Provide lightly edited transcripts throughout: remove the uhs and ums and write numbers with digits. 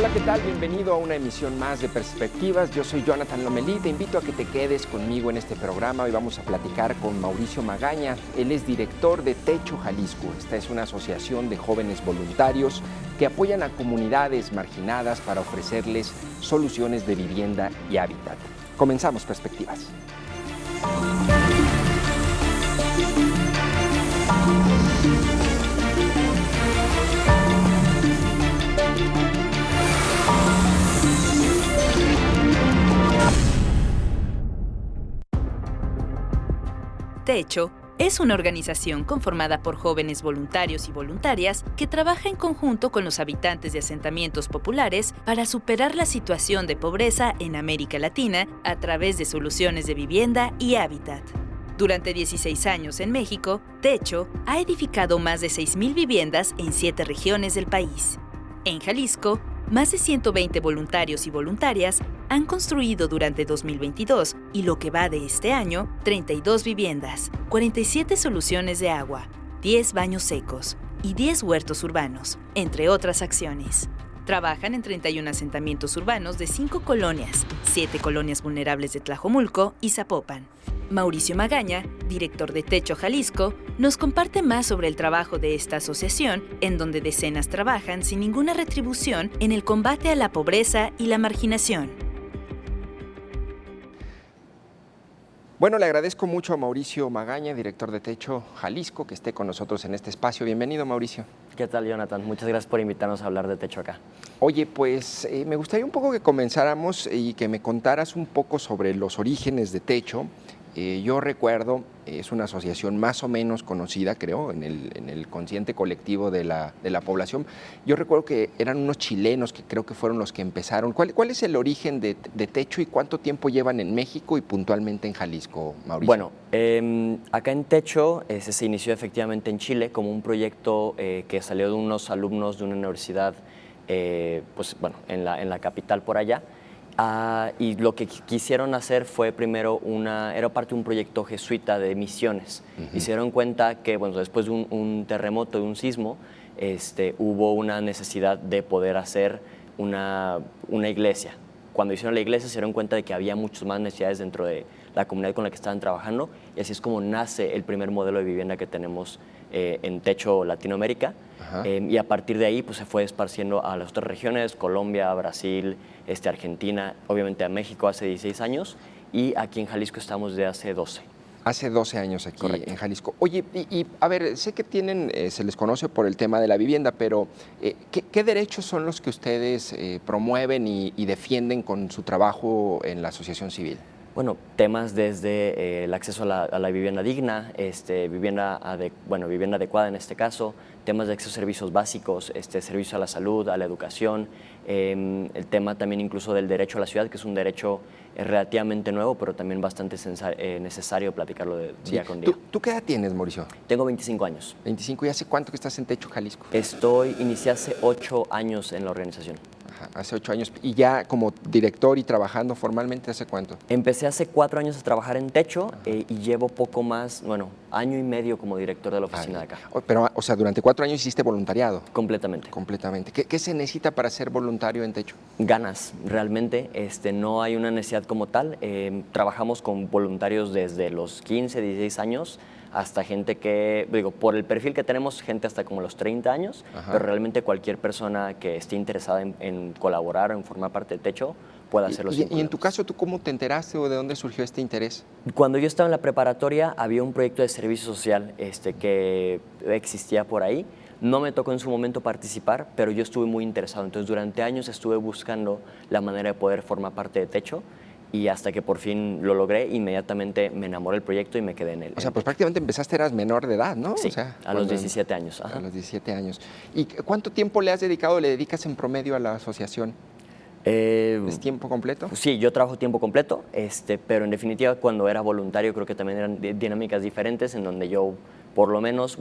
Hola, ¿qué tal? Bienvenido a una emisión más de Perspectivas. Yo soy Jonathan Lomelí. Te invito a que te quedes conmigo en este programa. Hoy vamos a platicar con Mauricio Magaña. Él es director de Techo Jalisco. Esta es una asociación de jóvenes voluntarios que apoyan a comunidades marginadas para ofrecerles soluciones de vivienda y hábitat. Comenzamos Perspectivas. Techo es una organización conformada por jóvenes voluntarios y voluntarias que trabaja en conjunto con los habitantes de asentamientos populares para superar la situación de pobreza en América Latina a través de soluciones de vivienda y hábitat. Durante 16 años en México, Techo ha edificado más de 6,000 viviendas en 7 regiones del país. En Jalisco, más de 120 voluntarios y voluntarias han construido durante 2022 y lo que va de este año, 32 viviendas, 47 soluciones de agua, 10 baños secos y 10 huertos urbanos, entre otras acciones. Trabajan en 31 asentamientos urbanos de 5 colonias, 7 colonias vulnerables de Tlajomulco y Zapopan. Mauricio Magaña, director de Techo Jalisco, nos comparte más sobre el trabajo de esta asociación, en donde decenas trabajan sin ninguna retribución en el combate a la pobreza y la marginación. Bueno, le agradezco mucho a Mauricio Magaña, director de Techo Jalisco, que esté con nosotros en este espacio. Bienvenido, Mauricio. ¿Qué tal, Jonathan? Muchas gracias por invitarnos a hablar de Techo acá. Oye, pues me gustaría un poco que comenzáramos y que me contaras un poco sobre los orígenes de Techo. Yo recuerdo, es una asociación más o menos conocida, creo, en el consciente colectivo de la población. Yo recuerdo que eran unos chilenos que creo que fueron los que empezaron. ¿Cuál es el origen de Techo y cuánto tiempo llevan en México y puntualmente en Jalisco, Mauricio? Bueno, acá en Techo se inició efectivamente en Chile como un proyecto que salió de unos alumnos de una universidad en la capital por allá. Y lo que quisieron hacer fue primero era parte de un proyecto jesuita de misiones. Y se dieron cuenta que después de un terremoto, de un sismo, hubo una necesidad de poder hacer una iglesia. Cuando hicieron la iglesia se dieron cuenta de que había muchas más necesidades dentro de la comunidad con la que estaban trabajando, y así es como nace el primer modelo de vivienda que tenemos en Techo Latinoamérica. Y a partir de ahí se fue esparciendo a las otras regiones, Colombia, Brasil, Argentina, obviamente a México hace 16 años, y aquí en Jalisco estamos desde hace 12. Hace 12 años aquí. Correcto. En Jalisco. Oye, y a ver, sé que tienen, se les conoce por el tema de la vivienda, pero ¿qué derechos son los que ustedes promueven y defienden con su trabajo en la asociación civil? Bueno, temas desde el acceso a la vivienda digna, vivienda adecuada en este caso, temas de acceso a servicios básicos, servicio a la salud, a la educación, el tema también incluso del derecho a la ciudad, que es un derecho relativamente nuevo, pero también bastante necesario platicarlo día con día. ¿Tú qué edad tienes, Mauricio? Tengo 25 años. 25, ¿y hace cuánto que estás en Techo Jalisco? Inicié hace 8 años en la organización. Hace 8 años. ¿Y ya como director y trabajando formalmente hace cuánto? Empecé hace 4 años a trabajar en Techo y llevo poco más, año y medio como director de la oficina de acá. Pero, o sea, durante 4 años hiciste voluntariado. Completamente. Completamente. ¿Qué se necesita para ser voluntario en Techo? Ganas, realmente. No hay una necesidad como tal. Trabajamos con voluntarios desde los 15, 16 años hasta gente que, por el perfil que tenemos, gente hasta como los 30 años, pero realmente cualquier persona que esté interesada en colaborar o en formar parte de Techo puede hacerlo sin problemas. ¿Y en tu caso, tú cómo te enteraste o de dónde surgió este interés? Cuando yo estaba en la preparatoria había un proyecto de servicio social que existía por ahí. No me tocó en su momento participar, pero yo estuve muy interesado. Entonces, durante años estuve buscando la manera de poder formar parte de Techo, y hasta que por fin lo logré, inmediatamente me enamoré del proyecto y me quedé en él. O sea, pues prácticamente empezaste, eras menor de edad, ¿no? Sí, o sea, a los 17 años. A los 17 años. ¿Y cuánto tiempo le dedicas en promedio a la asociación? ¿Es tiempo completo? Sí, yo trabajo tiempo completo, pero en definitiva cuando era voluntario creo que también eran dinámicas diferentes en donde yo, por lo menos,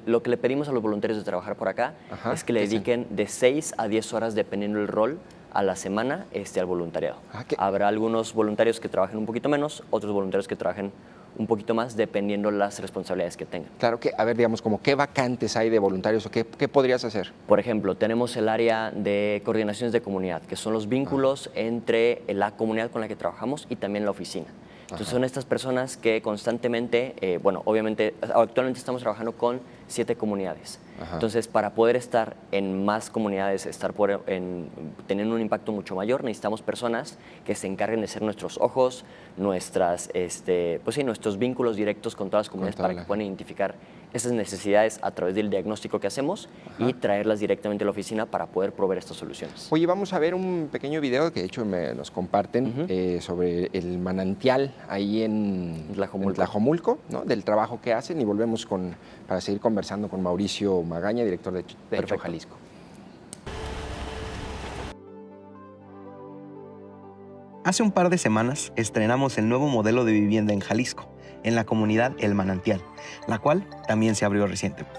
lo que le pedimos a los voluntarios de trabajar por acá es que le dediquen de 6 a 10 horas, dependiendo del rol, a la semana al voluntariado. Habrá algunos voluntarios que trabajen un poquito menos, otros voluntarios que trabajen un poquito más dependiendo las responsabilidades que tengan. Claro que, a ver, digamos, como qué vacantes hay de voluntarios o qué podrías hacer. Por ejemplo, tenemos el área de coordinaciones de comunidad, que son los vínculos entre la comunidad con la que trabajamos y también la oficina. Entonces son estas personas que constantemente, bueno, obviamente actualmente estamos trabajando con 7 comunidades. Entonces, para poder estar en más comunidades, tener un impacto mucho mayor, necesitamos personas que se encarguen de ser nuestros ojos, nuestros vínculos directos con todas las comunidades para que puedan identificar esas necesidades a través del diagnóstico que hacemos y traerlas directamente a la oficina para poder proveer estas soluciones. Oye, vamos a ver un pequeño video que de hecho nos comparten sobre el manantial ahí en Tlajomulco, ¿no? Del trabajo que hacen, y volvemos para seguir conversando con Mauricio Magaña, director de Techo Jalisco. Hace un par de semanas estrenamos el nuevo modelo de vivienda en Jalisco, en la comunidad El Manantial, la cual también se abrió recientemente.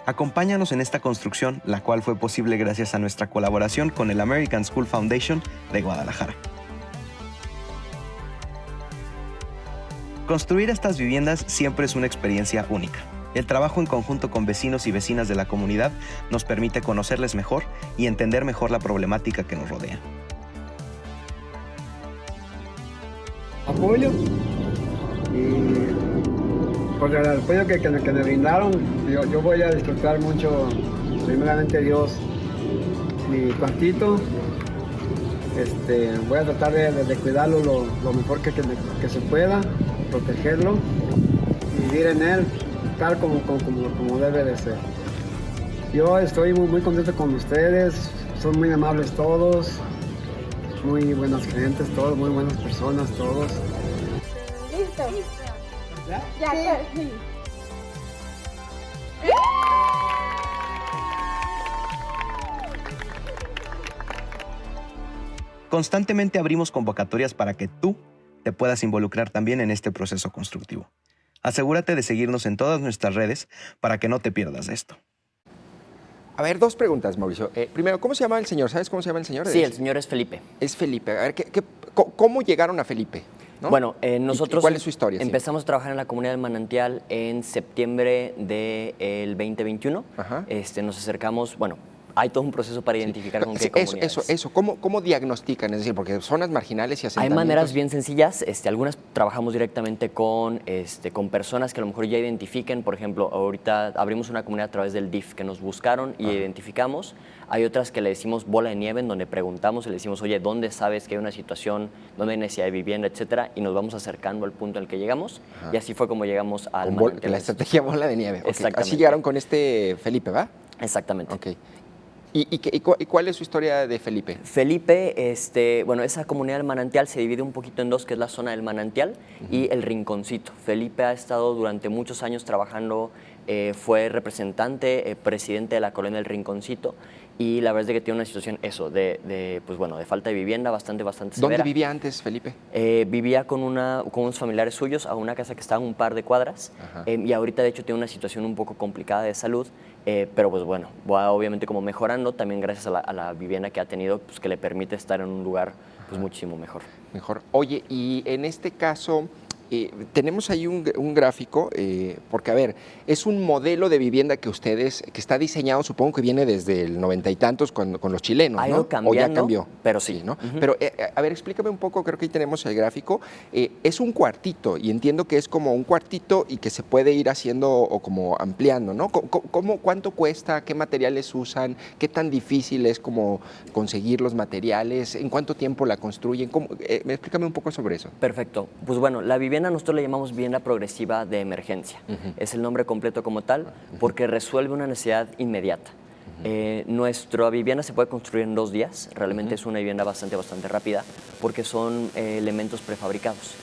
Acompáñanos en esta construcción, la cual fue posible gracias a nuestra colaboración con el American School Foundation de Guadalajara. Construir estas viviendas siempre es una experiencia única. El trabajo en conjunto con vecinos y vecinas de la comunidad nos permite conocerles mejor y entender mejor la problemática que nos rodea. Apoyo y por el apoyo que me brindaron, yo voy a disfrutar mucho, primeramente Dios, mi cuartito. Voy a tratar de cuidarlo lo mejor que se pueda, protegerlo y vivir en él tal como debe de ser. Yo estoy muy contento con ustedes, son muy amables todos, muy buenas gentes todos, muy buenas personas todos. ¿Listo? ¿Ya? Ya, sí. Constantemente abrimos convocatorias para que tú te puedas involucrar también en este proceso constructivo. Asegúrate de seguirnos en todas nuestras redes para que no te pierdas de esto. A ver, 2 preguntas, Mauricio. Primero, ¿cómo se llama el señor? ¿Sabes cómo se llama el señor? Sí, el señor es Felipe. Es Felipe. A ver, ¿cómo llegaron a Felipe? ¿No? Bueno, nosotros ¿Cuál es su historia? Empezamos a trabajar en la comunidad del Manantial en septiembre del 2021. Nos acercamos, bueno, hay todo un proceso para identificar con qué comunidades. Eso. ¿Cómo diagnostican? Es decir, porque zonas marginales y asentamientos. Hay maneras bien sencillas. Algunas trabajamos directamente con personas que a lo mejor ya identifiquen. Por ejemplo, ahorita abrimos una comunidad a través del DIF que nos buscaron y identificamos. Hay otras que le decimos bola de nieve, en donde preguntamos y le decimos, oye, ¿dónde sabes que hay una situación, dónde hay necesidad de vivienda, etcétera? Y nos vamos acercando al punto en el que llegamos. Y así fue como llegamos al Manantial. La estrategia bola de nieve. Okay. Exactamente. Así llegaron con Felipe, ¿va? Exactamente. Ok. ¿Y cuál es su historia de Felipe? Felipe, bueno, esa comunidad del Manantial se divide un poquito en 2, que es la zona del Manantial y el Rinconcito. Felipe ha estado durante muchos años trabajando, fue representante, presidente de la colonia del Rinconcito, y la verdad es que tiene una situación de falta de vivienda bastante severa. ¿Dónde vivía antes Felipe? Vivía con unos familiares suyos a una casa que estaba a un par de cuadras, y ahorita de hecho tiene una situación un poco complicada de salud, pero pues bueno, va obviamente como mejorando también gracias a la vivienda que ha tenido, pues que le permite estar en un lugar pues muchísimo mejor. Oye, y en este caso tenemos ahí un gráfico, porque a ver, es un modelo de vivienda que está diseñado, supongo que viene desde el 90 y tantos con los chilenos, ¿no? Ha ido cambiando, o ya cambió. Pero sí. ¿No? Pero a ver, explícame un poco, creo que ahí tenemos el gráfico. Es un cuartito, y entiendo que es como un cuartito y que se puede ir haciendo o como ampliando, ¿no? ¿Cuánto cuesta? ¿Qué materiales usan? ¿Qué tan difícil es como conseguir los materiales? ¿En cuánto tiempo la construyen? Explícame un poco sobre eso. Perfecto. Pues bueno, la vivienda nosotros le llamamos vivienda progresiva de emergencia. Es el nombre completo como tal, porque resuelve una necesidad inmediata. Nuestra vivienda se puede construir en 2 días. Realmente es una vivienda bastante rápida, porque son elementos prefabricados.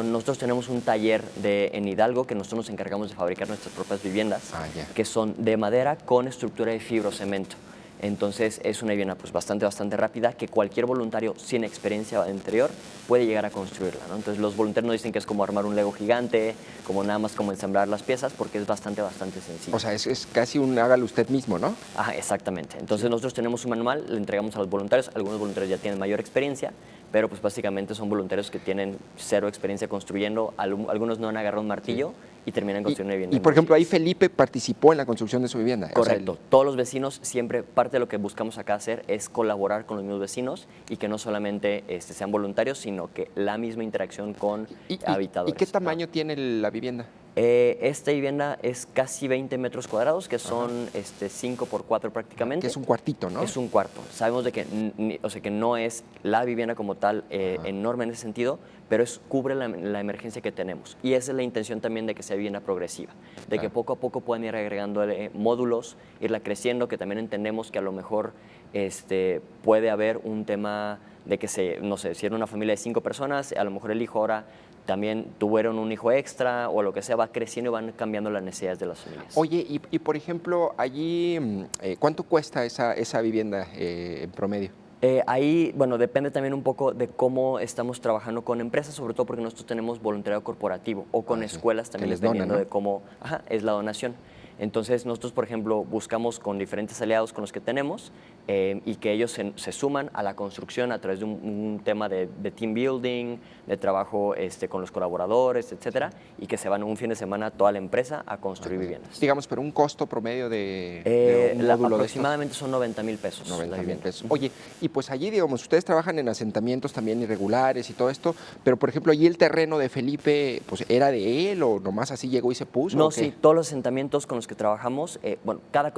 Nosotros tenemos un taller en Hidalgo que nosotros nos encargamos de fabricar nuestras propias viviendas, que son de madera con estructura de fibrocemento. Entonces es una vivienda pues bastante rápida, que cualquier voluntario sin experiencia anterior puede llegar a construirla, ¿no? Entonces los voluntarios nos dicen que es como armar un Lego gigante, como nada más como ensamblar las piezas, porque es bastante sencillo. O sea, es casi un hágalo usted mismo, ¿no? Ajá, exactamente. Entonces nosotros tenemos un manual, le entregamos a los voluntarios. Algunos voluntarios ya tienen mayor experiencia, pero pues básicamente son voluntarios que tienen cero experiencia construyendo, algunos no han agarrado un martillo y terminan construyendo una vivienda. Y por ejemplo, ahí Felipe participó en la construcción de su vivienda. Correcto. O sea, Todos los vecinos, siempre parte de lo que buscamos acá hacer es colaborar con los mismos vecinos y que no solamente sean voluntarios, sino que la misma interacción con habitadores. ¿Y qué tamaño tiene la vivienda? Esta vivienda es casi 20 metros cuadrados, que son 5 por 4 prácticamente. Que es un cuartito, ¿no? Es un cuarto. Sabemos de que, o sea, que no es la vivienda como tal enorme en ese sentido, pero cubre la emergencia que tenemos. Y esa es la intención también de que sea vivienda progresiva, de que poco a poco puedan ir agregando módulos, irla creciendo, que también entendemos que a lo mejor puede haber un tema de que no sé, si era una familia de 5 personas, a lo mejor el hijo ahora también tuvieron un hijo extra o lo que sea, va creciendo y van cambiando las necesidades de las familias. Oye, y por ejemplo, allí, ¿cuánto cuesta esa vivienda en promedio? Ahí, bueno, depende también un poco de cómo estamos trabajando con empresas, sobre todo porque nosotros tenemos voluntariado corporativo o con escuelas también, les dependiendo donan, ¿no? de cómo es la donación. Entonces, nosotros, por ejemplo, buscamos con diferentes aliados con los que tenemos y que ellos se suman a la construcción a través de un tema de team building, de trabajo con los colaboradores, etcétera, y que se van un fin de semana toda la empresa a construir viviendas. Digamos, pero un costo promedio de un módulo aproximadamente son 90,000 pesos. 90,000 pesos. Oye, y pues allí, digamos, ustedes trabajan en asentamientos también irregulares y todo esto, pero por ejemplo, allí el terreno de Felipe, pues ¿era de él o nomás así llegó y se puso? No, ¿o qué? sí, todos los asentamientos con los que trabajamos, bueno, cada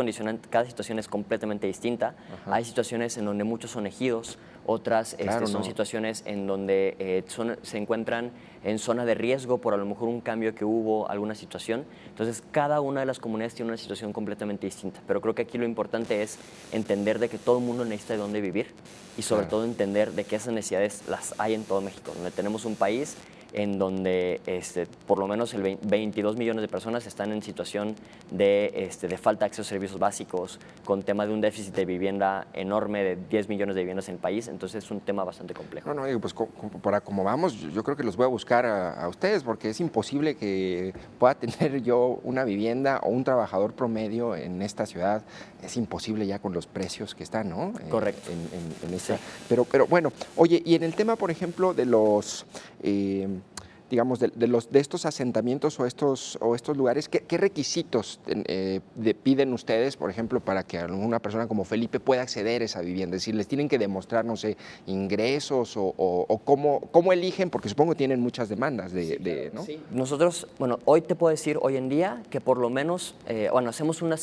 situación es completamente distinta. Hay situaciones en donde muchos son ejidos, otras Claro, son no. situaciones en donde se encuentran en zona de riesgo por a lo mejor un cambio que hubo, alguna situación. Entonces, cada una de las comunidades tiene una situación completamente distinta. Pero creo que aquí lo importante es entender de que todo el mundo necesita de dónde vivir y sobre todo entender de que esas necesidades las hay en todo México, donde tenemos un país en donde por lo menos 22 millones de personas están en situación de falta de acceso a servicios básicos, con tema de un déficit de vivienda enorme de 10 millones de viviendas en el país, entonces es un tema bastante complejo. No, digo, pues para como vamos, yo creo que los voy a buscar a ustedes, porque es imposible que pueda tener yo una vivienda o un trabajador promedio en esta ciudad. Es imposible ya con los precios que están, ¿no? Correcto. En esta. Sí. Pero bueno, oye, y en el tema, por ejemplo, de los digamos, de estos asentamientos o estos lugares, ¿qué requisitos piden ustedes, por ejemplo, para que una persona como Felipe pueda acceder a esa vivienda? Es decir, ¿les tienen que demostrar, no sé, ingresos o cómo eligen? Porque supongo que tienen muchas demandas ¿no? Sí. Nosotros, bueno, hoy te puedo decir, hoy en día, que por lo menos, hacemos una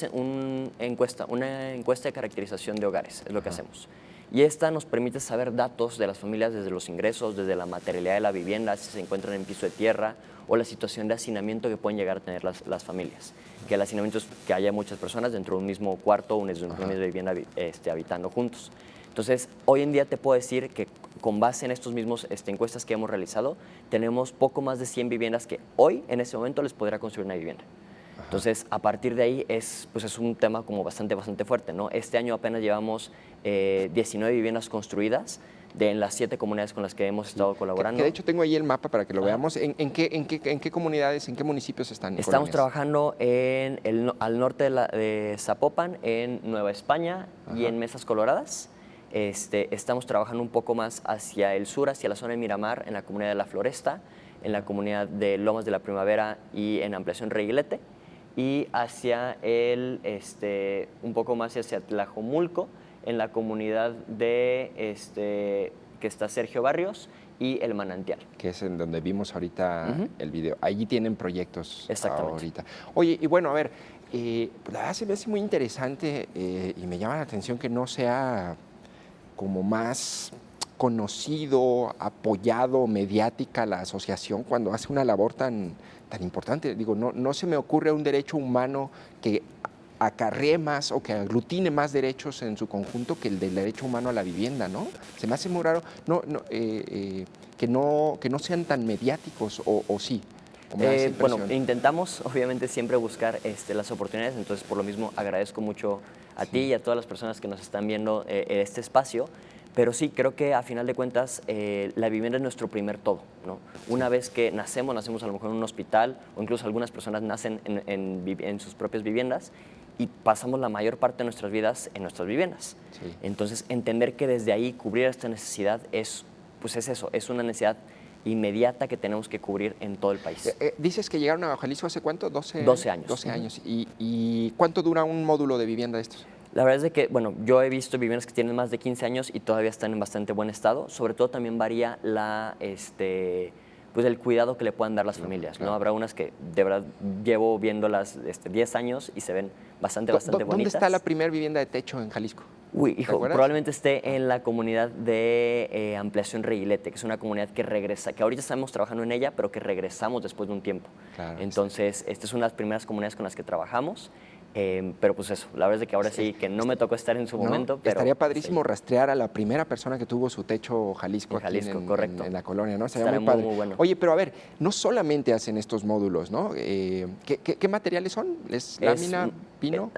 encuesta de caracterización de hogares, es lo que hacemos. Y esta nos permite saber datos de las familias desde los ingresos, desde la materialidad de la vivienda, si se encuentran en piso de tierra o la situación de hacinamiento que pueden llegar a tener las familias. Que el hacinamiento es que haya muchas personas dentro de un mismo cuarto o una misma vivienda habitando juntos. Entonces, hoy en día te puedo decir que con base en estos mismos encuestas que hemos realizado, tenemos poco más de 100 viviendas que hoy, en ese momento, les podrá construir una vivienda. Entonces, a partir de ahí es un tema como bastante fuerte, ¿no? Este año apenas llevamos 19 viviendas construidas en las 7 comunidades con las que hemos estado colaborando. Que de hecho tengo ahí el mapa para que lo veamos. ¿En qué comunidades, en qué municipios están? Estamos trabajando al norte de Zapopan, en Nueva España y en Mesas Coloradas. Estamos trabajando un poco más hacia el sur, hacia la zona de Miramar, en la comunidad de La Floresta, en la comunidad de Lomas de la Primavera y en Ampliación Reguilete, y hacia un poco más hacia Tlajomulco, en la comunidad de que está Sergio Barrios y El Manantial. Que es en donde vimos ahorita el video. Allí tienen proyectos ahorita. Oye, y bueno, a ver, la verdad se me hace muy interesante y me llama la atención que no sea como más conocido, apoyado, mediática la asociación cuando hace una labor tan importante. Digo, no se me ocurre un derecho humano que acarree más o que aglutine más derechos en su conjunto que el del derecho humano a la vivienda, ¿no? Se me hace muy raro que no sean tan mediáticos o sí. Bueno, intentamos obviamente siempre buscar las oportunidades, entonces por lo mismo agradezco mucho a ti y a todas las personas que nos están viendo este espacio. Pero sí, creo que a final de cuentas la vivienda es nuestro primer todo, ¿no? Una vez que nacemos a lo mejor en un hospital o incluso algunas personas nacen en sus propias viviendas y pasamos la mayor parte de nuestras vidas en nuestras viviendas. Sí. Entonces, entender que desde ahí cubrir esta necesidad es pues es eso, es una necesidad inmediata que tenemos que cubrir en todo el país. Dices que llegaron a Jalisco hace ¿cuánto? 12 años. 12 años. ¿Y cuánto dura un módulo de vivienda de estos? La verdad es de que, bueno, yo he visto viviendas que tienen más de 15 años y todavía están en bastante buen estado. Sobre todo también varía pues el cuidado que le puedan dar las familias, ¿no? Habrá unas que de verdad llevo viéndolas 10 años y se ven bastante bonitas. ¿Dónde está la primera vivienda de techo en Jalisco? Uy, ¿Te hijo, acuerdas? probablemente esté en la comunidad de Ampliación Reguilete, que es una comunidad que regresa, que ahorita estamos trabajando en ella, pero que regresamos después de un tiempo. Claro, Entonces, esta es una de las primeras comunidades con las que trabajamos. Pero pues eso, la verdad es de que ahora sí que no me tocó estar en su ¿No? momento. Pero Estaría padrísimo sí. rastrear a la primera persona que tuvo su techo Jalisco, En Jalisco, correcto. en la colonia, ¿no? Sería Estaría muy padre. muy bueno. Oye, pero a ver, no solamente hacen estos módulos, ¿no? ¿Qué materiales son? ¿Es lámina, pino?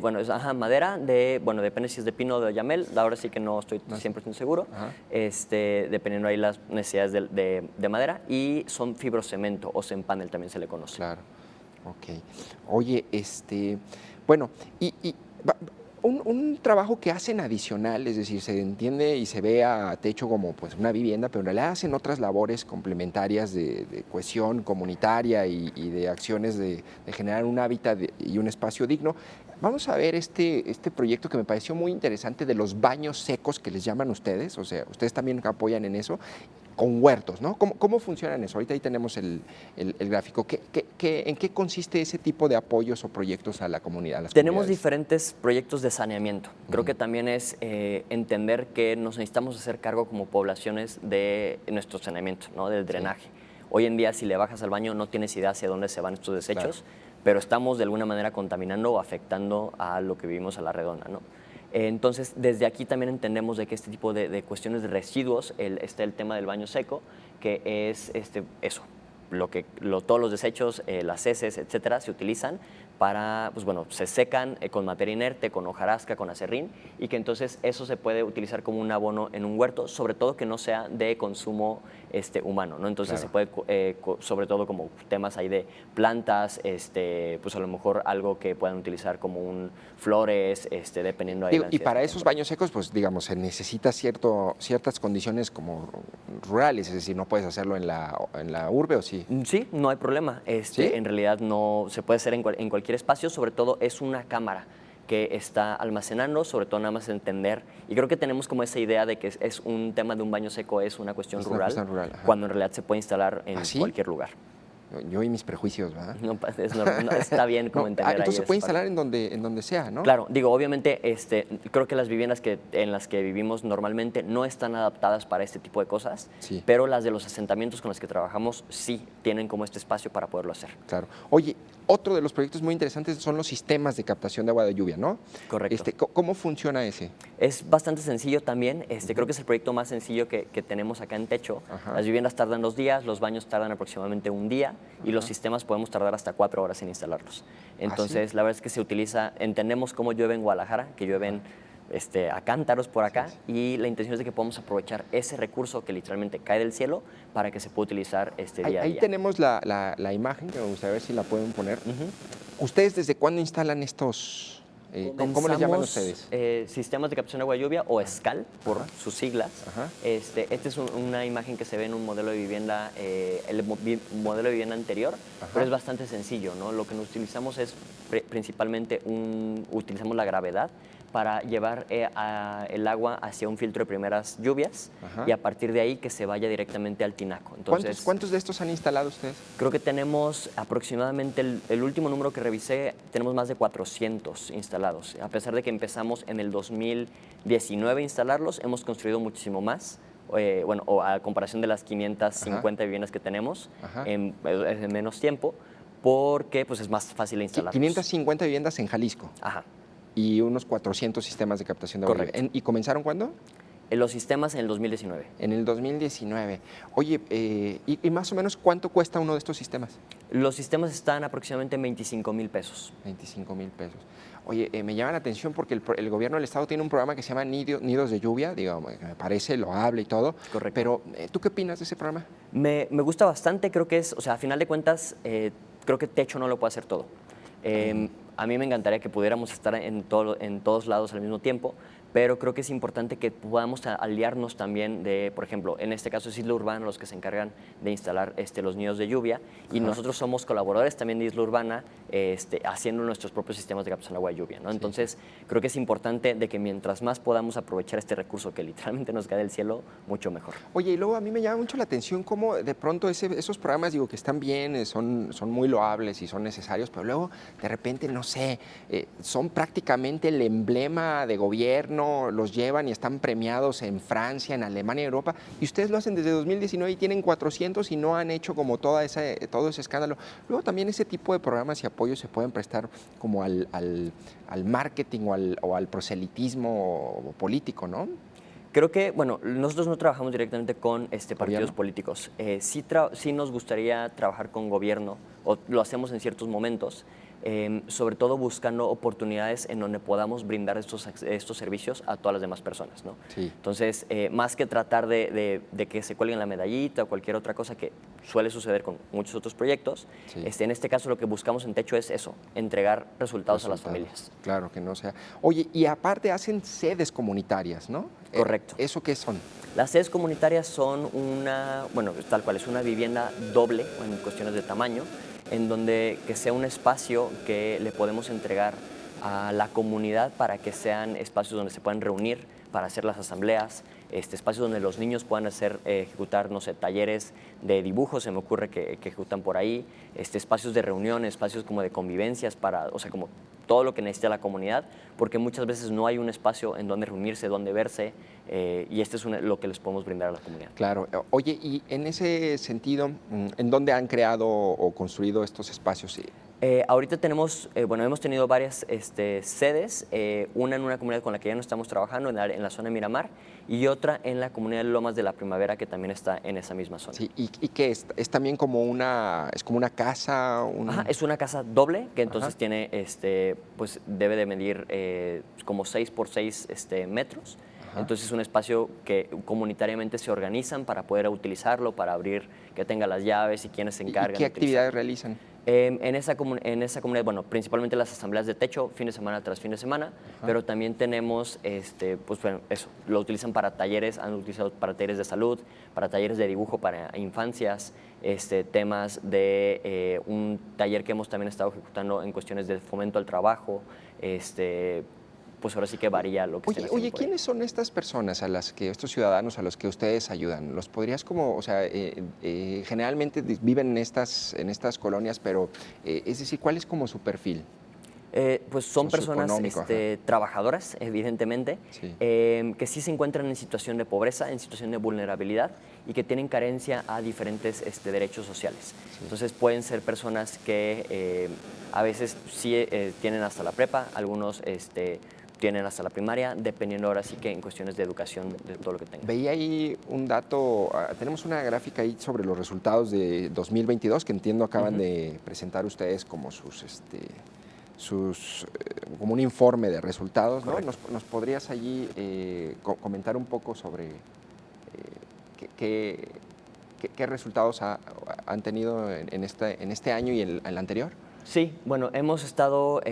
Bueno, es madera, depende si es de pino o de oyamel, ahora sí que no estoy 100% seguro, Ajá. dependiendo ahí las necesidades de madera, y son fibrocemento o cempanel también se le conoce. Claro, ok. Oye, bueno, un trabajo que hacen adicional, es decir, se entiende y se ve a techo como pues una vivienda, pero en realidad hacen otras labores complementarias de cohesión comunitaria y de acciones de generar un hábitat y un espacio digno. Vamos a ver este proyecto que me pareció muy interesante de los baños secos que les llaman ustedes, o sea, ustedes también apoyan en eso, con huertos, ¿no? ¿Cómo funcionan eso? Ahorita ahí tenemos el gráfico. ¿En qué consiste ese tipo de apoyos o proyectos a la comunidad? A las Tenemos comunidades? diferentes proyectos de saneamiento. Creo que también es entender que nos necesitamos hacer cargo como poblaciones de nuestro saneamiento, ¿no? Del drenaje. Hoy en día, si le bajas al baño, no tienes idea hacia dónde se van estos desechos, pero estamos de alguna manera contaminando o afectando a lo que vivimos a la redonda, ¿no? Entonces, desde aquí también entendemos de que este tipo de cuestiones de residuos, está el tema del baño seco, que es eso, todos los desechos, las heces, etcétera, se utilizan para, pues bueno, se secan con materia inerte, con hojarasca, con acerrín, y que entonces eso se puede utilizar como un abono en un huerto, sobre todo que no sea de consumo humano, ¿no? Entonces se puede, sobre todo como temas ahí de plantas, pues a lo mejor algo que puedan utilizar como flores, dependiendo ahí. Y para esos baños secos, pues digamos, se necesita ciertas condiciones como rurales, es decir, no puedes hacerlo en la urbe, ¿o sí? Sí, no hay problema. ¿Sí? En realidad no se puede hacer en cualquier espacio, sobre todo es una cámara que está almacenando, sobre todo nada más entender, y creo que tenemos como esa idea de que es un tema de un baño seco, es una cuestión rural, ajá. cuando en realidad se puede instalar en ¿Ah, sí? cualquier lugar. Yo y mis prejuicios, ¿verdad? No, es normal, no, está bien como entender ahí entonces se esa puede parte. instalar en donde sea, ¿no? Claro, digo, obviamente, creo que las viviendas en las que vivimos normalmente no están adaptadas para este tipo de cosas, Sí. pero las de los asentamientos con los que trabajamos sí tienen como este espacio para poderlo hacer. Claro. Oye, otro de los proyectos muy interesantes son los sistemas de captación de agua de lluvia, ¿no? Correcto. ¿Cómo funciona ese? Es bastante sencillo también, creo que es el proyecto más sencillo que tenemos acá en Techo. Ajá. Las viviendas tardan 2 días, los baños tardan aproximadamente 1 día y los sistemas podemos tardar hasta 4 horas en instalarlos. Entonces, la verdad es que se utiliza, entendemos cómo llueve en Guadalajara, que llueven a cántaros por acá, y la intención es de que podamos aprovechar ese recurso que literalmente cae del cielo para que se pueda utilizar día a Ahí día. tenemos la imagen, que me gustaría ver si la pueden poner. ¿Ustedes desde cuándo instalan estos? ¿Cómo les llaman Comenzamos, ustedes? Sistemas de captación de agua de lluvia, o SCAL, por sus siglas. Ajá. Esta es una imagen que se ve en un modelo de vivienda, modelo de vivienda anterior, pero es bastante sencillo, ¿no? Lo que nos utilizamos es principalmente utilizamos la gravedad para llevar el agua hacia un filtro de primeras lluvias. Ajá. Y a partir de ahí que se vaya directamente al tinaco. Entonces, ¿Cuántos de estos han instalado ustedes? creo que tenemos aproximadamente, el último número que revisé, tenemos más de 400 instalados. A pesar de que empezamos en el 2019 a instalarlos, hemos construido muchísimo más. O a comparación de las 550 viviendas que tenemos en menos tiempo, porque pues, es más fácil de instalar. 550 viviendas en Jalisco. Ajá. Y unos 400 sistemas de captación de agua. Correcto. ¿Y comenzaron cuándo? Los sistemas en el 2019. En el 2019. Oye, ¿y más o menos cuánto cuesta uno de estos sistemas? Los sistemas están aproximadamente en 25,000 pesos. 25,000 pesos. Oye, me llama la atención porque el gobierno del estado tiene un programa que se llama Nidos de Lluvia, digamos, me parece loable y todo. Correcto. Pero, ¿tú qué opinas de ese programa? Me gusta bastante, creo que a final de cuentas, creo que Techo no lo puede hacer todo. a mí me encantaría que pudiéramos estar en todos lados al mismo tiempo, pero creo que es importante que podamos aliarnos también de, por ejemplo, en este caso es Isla Urbana los que se encargan de instalar los nidos de lluvia, y nosotros somos colaboradores también de Isla Urbana haciendo nuestros propios sistemas de captación de agua de lluvia, ¿no? Entonces, creo que es importante de que mientras más podamos aprovechar este recurso que literalmente nos cae del cielo, mucho mejor. Oye, y luego a mí me llama mucho la atención cómo de pronto esos programas, digo, que están bien, son muy loables y son necesarios, pero luego de repente, no sé, son prácticamente el emblema de gobierno, los llevan y están premiados en Francia, en Alemania, en Europa, y ustedes lo hacen desde 2019 y tienen 400 y no han hecho como todo ese escándalo. Luego también ese tipo de programas y apoyos se pueden prestar como al marketing o al proselitismo político, ¿no? Creo que, bueno, nosotros no trabajamos directamente con partidos políticos. Sí nos gustaría trabajar con gobierno, o lo hacemos en ciertos momentos, sobre todo buscando oportunidades en donde podamos brindar estos servicios a todas las demás personas, ¿no? Sí. Entonces, más que tratar de que se cuelguen la medallita o cualquier otra cosa que suele suceder con muchos otros proyectos, Sí. en este caso lo que buscamos en Techo es eso, entregar resultados a las familias. Claro, que no sea. Oye, y aparte hacen sedes comunitarias, ¿no? Correcto. ¿Eso qué son? Las sedes comunitarias son tal cual, es una vivienda doble en cuestiones de tamaño, en donde que sea un espacio que le podemos entregar a la comunidad para que sean espacios donde se puedan reunir para hacer las asambleas, espacios donde los niños puedan ejecutar, no sé, talleres de dibujo, se me ocurre que ejecutan por ahí, espacios de reunión, espacios como de convivencias o sea, como todo lo que necesita la comunidad, porque muchas veces no hay un espacio en donde reunirse, donde verse, y es lo que les podemos brindar a la comunidad. Claro. Oye, y en ese sentido, ¿en dónde han creado o construido estos espacios? Ahorita hemos tenido varias sedes, una en una comunidad con la que ya no estamos trabajando, en la zona de Miramar, y otra en la comunidad de Lomas de la Primavera, que también está en esa misma zona. Sí, ¿y qué es? ¿Es también como una casa? Ajá, es una casa doble, que entonces Ajá. tiene, pues debe de medir como 6 por 6 metros. Ajá. Entonces es un espacio que comunitariamente se organizan para poder utilizarlo, para abrir, que tenga las llaves y quienes se encargan. ¿Y qué de utilizarlo. actividades realizan? En esa comunidad, bueno, principalmente las asambleas de techo, fin de semana tras fin de semana, pero también tenemos, pues bueno, eso, lo utilizan para talleres, han utilizado para talleres de salud, para talleres de dibujo para infancias, temas de un taller que hemos también estado ejecutando en cuestiones de fomento al trabajo, pues ahora sí que varía lo que estén haciendo Oye, por ahí. ¿quiénes son estas personas estos ciudadanos a los que ustedes ayudan? ¿Los podrías o sea, generalmente viven en estas colonias, pero es decir, ¿cuál es como su perfil? Pues son personas Socioeconómico, trabajadoras, evidentemente, Sí. que sí se encuentran en situación de pobreza, en situación de vulnerabilidad y que tienen carencia a diferentes derechos sociales. Sí. Entonces pueden ser personas que a veces sí tienen hasta la prepa, algunos tienen hasta la primaria, dependiendo ahora sí que en cuestiones de educación, de todo lo que tengan. Veía ahí un dato, tenemos una gráfica ahí sobre los resultados de 2022, que entiendo acaban de presentar ustedes como como un informe de resultados, ¿no? ¿Nos podrías allí comentar un poco sobre qué resultados han tenido en este año y el anterior? Sí, bueno, hemos estado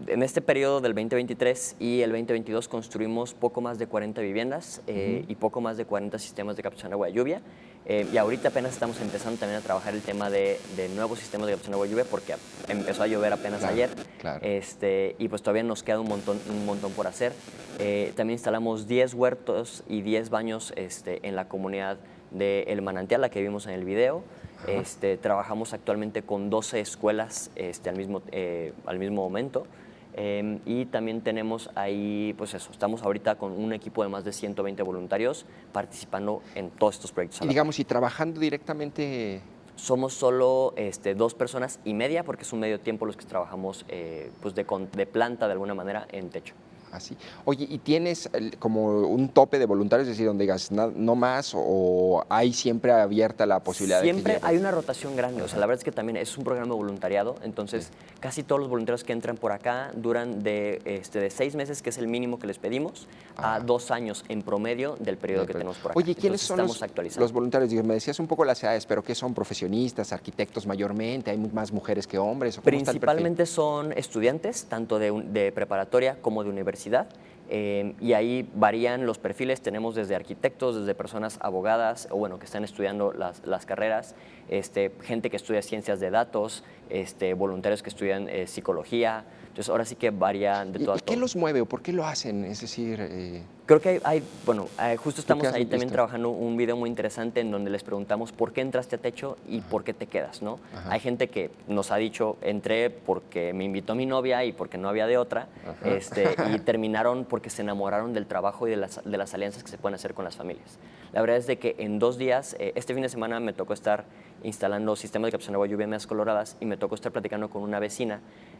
en este periodo del 2023 y el 2022 construimos poco más de 40 viviendas y poco más de 40 sistemas de captación de agua de lluvia. Y ahorita apenas estamos empezando también a trabajar el tema de nuevos sistemas de captación de agua de lluvia porque empezó a llover apenas ayer. Claro. Y pues todavía nos queda un montón por hacer. También instalamos 10 huertos y 10 baños en la comunidad de El Manantial, la que vimos en el video. Trabajamos actualmente con 12 escuelas al mismo momento. Y también tenemos ahí, pues eso, estamos ahorita con un equipo de más de 120 voluntarios participando en todos estos proyectos. Y digamos, y trabajando directamente... Somos solo 2 personas y media, porque es un medio tiempo los que trabajamos pues de planta de alguna manera en techo. Así. Oye, ¿y tienes como un tope de voluntarios, es decir, donde digas no más, o hay siempre abierta la posibilidad de que Siempre llegues? hay una rotación grande, o sea, la verdad es que también es un programa de voluntariado, entonces casi todos los voluntarios que entran por acá duran de 6 meses, que es el mínimo que les pedimos, a 2 años en promedio del periodo que tenemos por acá. Oye, ¿quiénes Entonces, son estamos actualizando. los voluntarios? Digo, me decías un poco las edades, pero ¿qué son? ¿Profesionistas, arquitectos mayormente? ¿Hay más mujeres que hombres? ¿O cómo está el perfil? Principalmente son estudiantes, tanto de preparatoria como de universidad, y ahí varían los perfiles. Tenemos desde arquitectos, desde personas abogadas, o bueno, que están estudiando las carreras, gente que estudia ciencias de datos, voluntarios que estudian psicología. Entonces, ahora sí que varía de todo a ¿Y qué todo. los mueve o por qué lo hacen? Es decir, Creo que justo estamos qué has ahí también visto? trabajando un video muy interesante en donde les preguntamos por qué entraste a Techo y por qué te quedas, ¿no? Ajá. Hay gente que nos ha dicho, entré porque me invitó mi novia y porque no había de otra, y terminaron porque se enamoraron del trabajo y de las alianzas que se pueden hacer con las familias. La verdad es de que en 2 días, este fin de semana me tocó estar instalando sistemas de captación de agua lluvia en Medias Coloradas y me tocó estar platicando con una vecina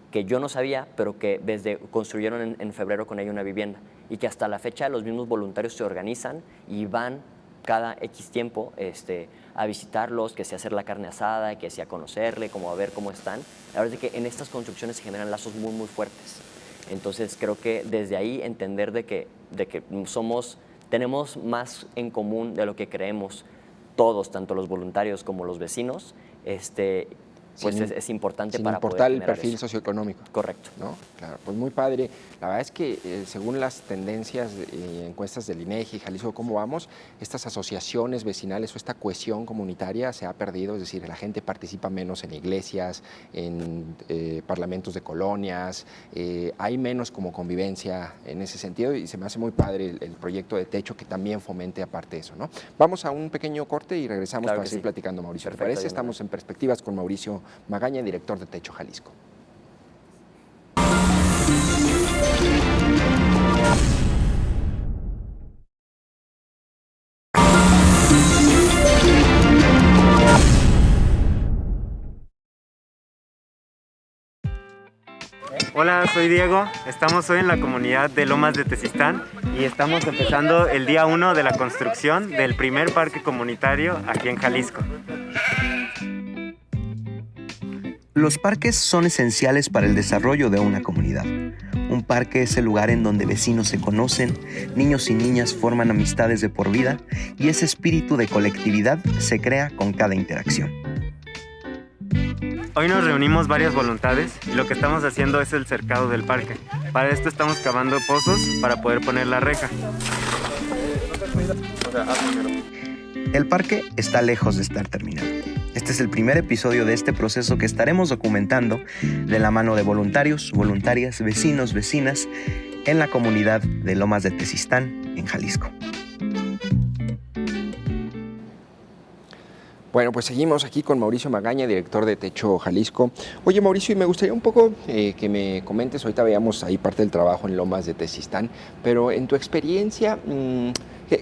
que yo no sabía, pero que construyeron en febrero con ella una vivienda y que hasta la fecha los mismos voluntarios se organizan y van cada X tiempo a visitarlos, que sea hacer la carne asada, que sea conocerle, como a ver cómo están. La verdad es que en estas construcciones se generan lazos muy, muy fuertes. Entonces creo que desde ahí entender de que tenemos más en común de lo que creemos todos, tanto los voluntarios como los vecinos, pues es importante sin para poder importar el generar perfil eso. socioeconómico. Correcto. ¿No? Claro, pues muy padre. La verdad es que según las tendencias encuestas del INEGI, Jalisco, ¿cómo vamos? Estas asociaciones vecinales o esta cohesión comunitaria se ha perdido, es decir, la gente participa menos en iglesias, en parlamentos de colonias, hay menos como convivencia en ese sentido y se me hace muy padre el proyecto de Techo que también fomente aparte eso, ¿no? Vamos a un pequeño corte y regresamos Claro para que seguir sí. platicando, Mauricio. ¿Te Perfecto, parece? Diana. Estamos en Perspectivas con Mauricio Magaña, director de Techo Jalisco. Hola, soy Diego. Estamos hoy en la comunidad de Lomas de Tezistán y estamos empezando el día 1 de la construcción del primer parque comunitario aquí en Jalisco. Los parques son esenciales para el desarrollo de una comunidad. Un parque es el lugar en donde vecinos se conocen, niños y niñas forman amistades de por vida y ese espíritu de colectividad se crea con cada interacción. Hoy nos reunimos varias voluntades y lo que estamos haciendo es el cercado del parque. Para esto estamos cavando pozos para poder poner la reja. El parque está lejos de estar terminado. Este es el primer episodio de este proceso que estaremos documentando de la mano de voluntarios, voluntarias, vecinos, vecinas en la comunidad de Lomas de Tezistán, en Jalisco. Bueno, pues seguimos aquí con Mauricio Magaña, director de Techo Jalisco. Oye, Mauricio, y me gustaría un poco que me comentes, ahorita veíamos ahí parte del trabajo en Lomas de Tezistán, pero en tu experiencia,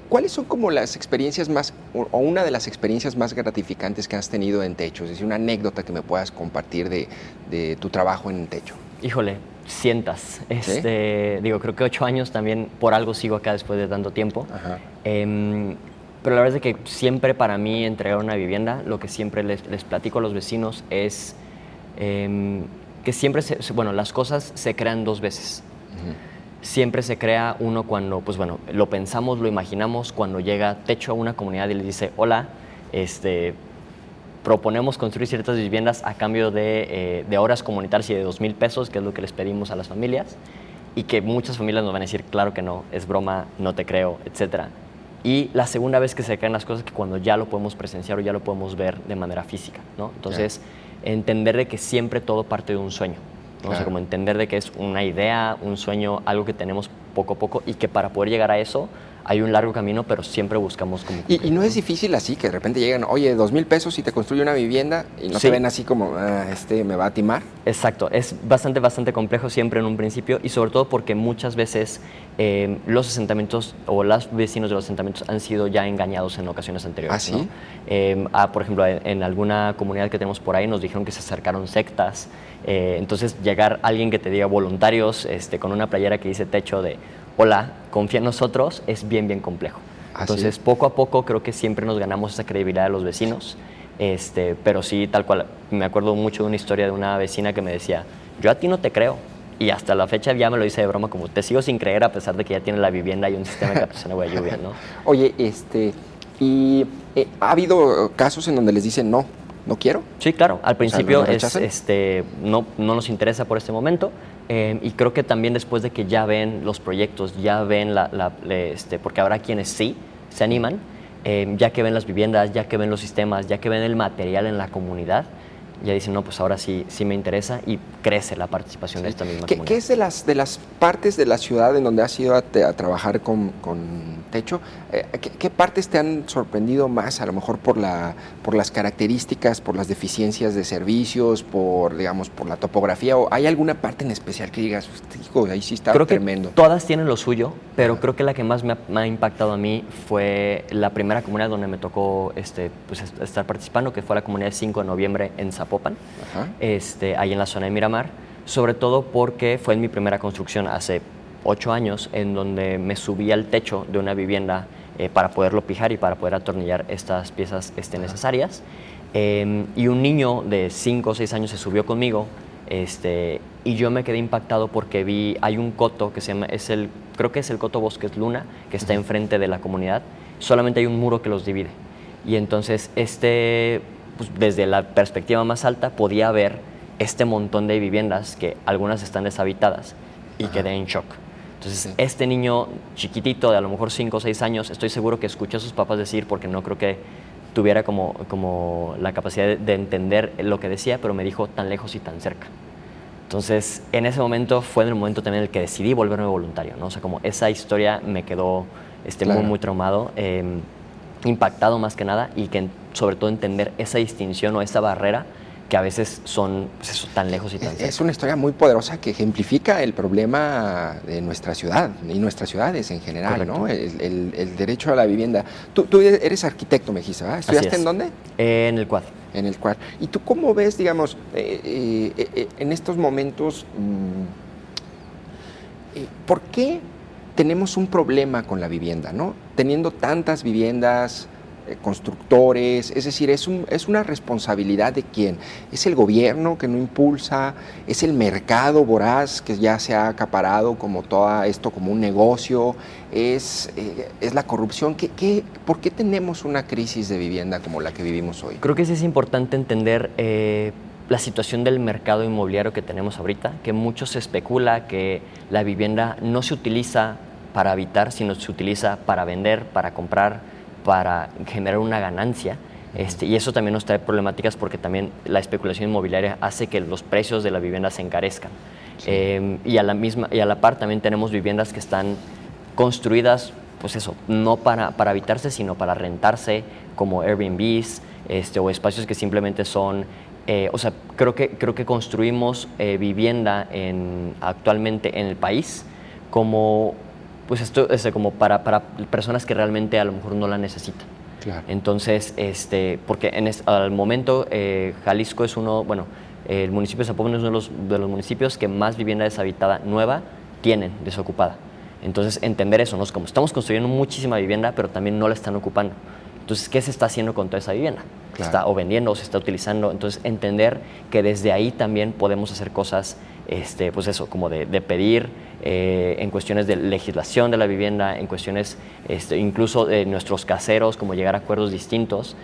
¿cuáles son como las experiencias más, o una de las experiencias más gratificantes que has tenido en Techo? Es decir, una anécdota que me puedas compartir de tu trabajo en Techo. Híjole, cientas. ¿Sí? Creo que 8 años también, por algo sigo acá después de tanto tiempo. Ajá. Pero la verdad es que siempre para mí entregar una vivienda, lo que siempre les platico a los vecinos es que siempre, las cosas se crean 2 veces. Uh-huh. Siempre se crea uno cuando, lo pensamos, lo imaginamos, cuando llega Techo a una comunidad y les dice, hola, proponemos construir ciertas viviendas a cambio de horas comunitarias y de 2,000 pesos, que es lo que les pedimos a las familias, y que muchas familias nos van a decir, claro que no, es broma, no te creo, etcétera. Y la segunda vez que se caen las cosas es que cuando ya lo podemos presenciar o ya lo podemos ver de manera física, ¿no? Entonces, entender de que siempre todo parte de un sueño, ¿no? O sea, como entender de que es una idea, un sueño, algo que tenemos poco a poco y que para poder llegar a eso hay un largo camino, pero siempre buscamos como... Y no es difícil así, que de repente llegan, oye, 2,000 pesos y te construye una vivienda y no Sí. te ven así como, me va a timar. Exacto, es bastante complejo siempre en un principio y sobre todo porque muchas veces los asentamientos o los vecinos de los asentamientos han sido ya engañados en ocasiones anteriores. ¿Ah, sí? ¿No? Por ejemplo, en alguna comunidad que tenemos por ahí nos dijeron que se acercaron sectas, entonces llegar alguien que te diga voluntarios con una playera que dice techo de hola, confía en nosotros, es bien complejo. ¿Ah, Entonces, sí? poco a poco creo que siempre nos ganamos esa credibilidad de los vecinos. Pero sí, tal cual, me acuerdo mucho de una historia de una vecina que me decía, yo a ti no te creo, y hasta la fecha ya me lo dice de broma, como te sigo sin creer a pesar de que ya tiene la vivienda y un sistema de captación de agua de lluvia, ¿no? Oye, y ¿ha habido casos en donde les dicen no quiero? Sí, claro, al principio ¿lo rechazan? no nos interesa por este momento, y creo que también después de que ya ven los proyectos, ya ven porque habrá quienes sí se animan, ya que ven las viviendas, ya que ven los sistemas, ya que ven el material en la comunidad, ya dicen, no, pues ahora sí me interesa y crece la participación de esta misma comunidad. ¿Qué es de las partes de la ciudad en donde has ido a trabajar con Techo? ¿Qué partes te han sorprendido más, a lo mejor por las características, por las deficiencias de servicios, por la topografía? ¿O hay alguna parte en especial que digas, hijo, ahí sí está creo tremendo? Que todas tienen lo suyo, pero creo que la que más me ha impactado a mí fue la primera comunidad donde me tocó estar participando, que fue la comunidad 5 de noviembre en Zapopan, Ajá. Ahí en la zona de Miramar, sobre todo porque fue en mi primera construcción hace 8 años, en donde me subí al techo de una vivienda para poderlo pijar y para poder atornillar estas piezas necesarias. Y un niño de 5 o 6 años se subió conmigo, y yo me quedé impactado porque hay un coto que se llama, creo que es el Coto Bosques Luna, que está enfrente de la comunidad. Solamente hay un muro que los divide. Y entonces pues, desde la perspectiva más alta podía ver este montón de viviendas que algunas están deshabitadas y quedé en shock. Entonces, este niño chiquitito de a lo mejor 5 o 6 años, estoy seguro que escuchó a sus papás decir, porque no creo que tuviera como la capacidad de entender lo que decía, pero me dijo tan lejos y tan cerca. Entonces, en ese momento fue en el momento también en el que decidí volverme voluntario, ¿no? O sea, como esa historia me quedó Claro. muy traumado, impactado más que nada, y que sobre todo entender esa distinción o esa barrera que a veces son tan lejos y tan cerca. Es una historia muy poderosa que ejemplifica el problema de nuestra ciudad y nuestras ciudades en general, Correcto. ¿no? El derecho a la vivienda. Tú eres arquitecto, me dijiste, ¿verdad? ¿Estudiaste Así es. en dónde? En el Quad. En el cual. ¿Y tú cómo ves, digamos, en estos momentos, por qué tenemos un problema con la vivienda, ¿no? Teniendo tantas viviendas, constructores, es decir, es una responsabilidad de quién. ¿Es el gobierno que no impulsa? ¿Es el mercado voraz que ya se ha acaparado como todo esto como un negocio? ¿Es la corrupción? ¿Por qué tenemos una crisis de vivienda como la que vivimos hoy? Creo que sí es importante entender la situación del mercado inmobiliario que tenemos ahorita, que mucho se especula que la vivienda no se utiliza para habitar, sino se utiliza para vender, para comprar, para generar una ganancia, y eso también nos trae problemáticas porque también la especulación inmobiliaria hace que los precios de la vivienda se encarezcan. Sí. Y a la par también tenemos viviendas que están construidas, pues eso, no para habitarse, sino para rentarse, como Airbnbs, o espacios que simplemente son, o sea, creo que construimos vivienda actualmente en el país como pues esto como para personas que realmente a lo mejor no la necesitan. Claro. Entonces, porque al momento Jalisco es el municipio de Zapopan es uno de los municipios que más vivienda deshabitada nueva tienen desocupada. Entonces, entender eso, ¿no? Como estamos construyendo muchísima vivienda, pero también no la están ocupando. Entonces, ¿qué se está haciendo con toda esa vivienda? Claro. Se está o vendiendo o se está utilizando. Entonces, entender que desde ahí también podemos hacer cosas, pues eso, como de pedir en cuestiones de legislación de la vivienda, en cuestiones incluso de nuestros caseros, como llegar a acuerdos distintos,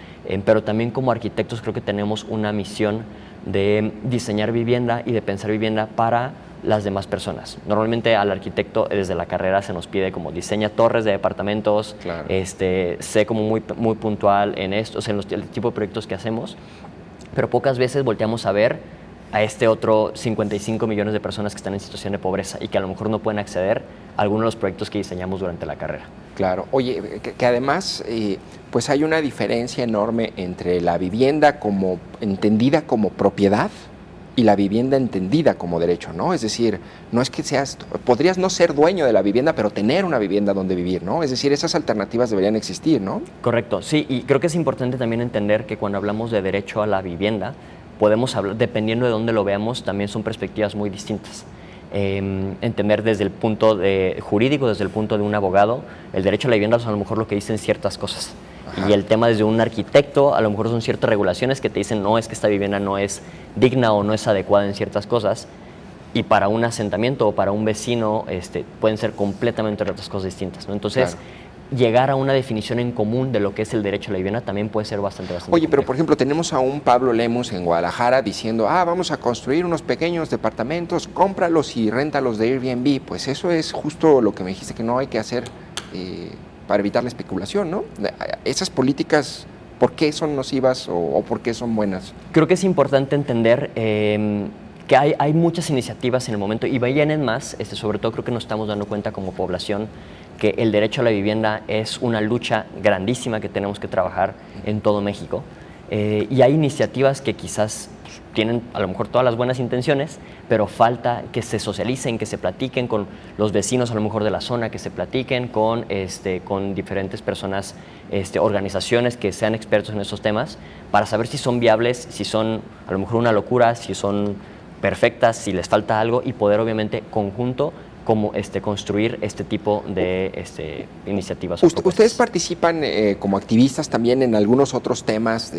pero también como arquitectos creo que tenemos una misión de diseñar vivienda y de pensar vivienda para las demás personas. Normalmente al arquitecto desde la carrera se nos pide como diseña torres de departamentos, claro. Sé como muy puntual en esto, o sea, en el tipo de proyectos que hacemos, pero pocas veces volteamos a ver a este otro 55 millones de personas que están en situación de pobreza y que a lo mejor no pueden acceder a algunos de los proyectos que diseñamos durante la carrera. Claro. Oye, que además pues hay una diferencia enorme entre la vivienda como entendida como propiedad y la vivienda entendida como derecho, ¿no? Es decir, no es que podrías no ser dueño de la vivienda, pero tener una vivienda donde vivir, ¿no? Es decir, esas alternativas deberían existir, ¿no? Correcto, sí, y creo que es importante también entender que cuando hablamos de derecho a la vivienda, podemos hablar, dependiendo de dónde lo veamos, también son perspectivas muy distintas. Entender desde el punto jurídico, desde el punto de un abogado, el derecho a la vivienda es a lo mejor lo que dicen ciertas cosas. Ajá. Y el tema desde un arquitecto, a lo mejor son ciertas regulaciones que te dicen no, es que esta vivienda no es digna o no es adecuada en ciertas cosas. Y para un asentamiento o para un vecino pueden ser completamente otras cosas distintas, ¿no? Entonces, llegar a una definición en común de lo que es el derecho a la vivienda también puede ser bastante Oye, complejo. pero por ejemplo, tenemos a un Pablo Lemus en Guadalajara diciendo, vamos a construir unos pequeños departamentos, cómpralos y réntalos de Airbnb. Pues eso es justo lo que me dijiste que no hay que hacer para evitar la especulación, ¿no? Esas políticas, ¿por qué son nocivas o por qué son buenas? Creo que es importante entender que hay muchas iniciativas en el momento y vienen más, sobre todo creo que nos estamos dando cuenta como población que el derecho a la vivienda es una lucha grandísima que tenemos que trabajar en todo México. Y hay iniciativas que quizás tienen a lo mejor todas las buenas intenciones, pero falta que se socialicen, que se platiquen con los vecinos a lo mejor de la zona, que se platiquen con diferentes personas, organizaciones que sean expertos en esos temas, para saber si son viables, si son a lo mejor una locura, si son perfectas, si les falta algo y poder obviamente conjunto como construir este tipo de iniciativas. ¿Ustedes participan como activistas también en algunos otros temas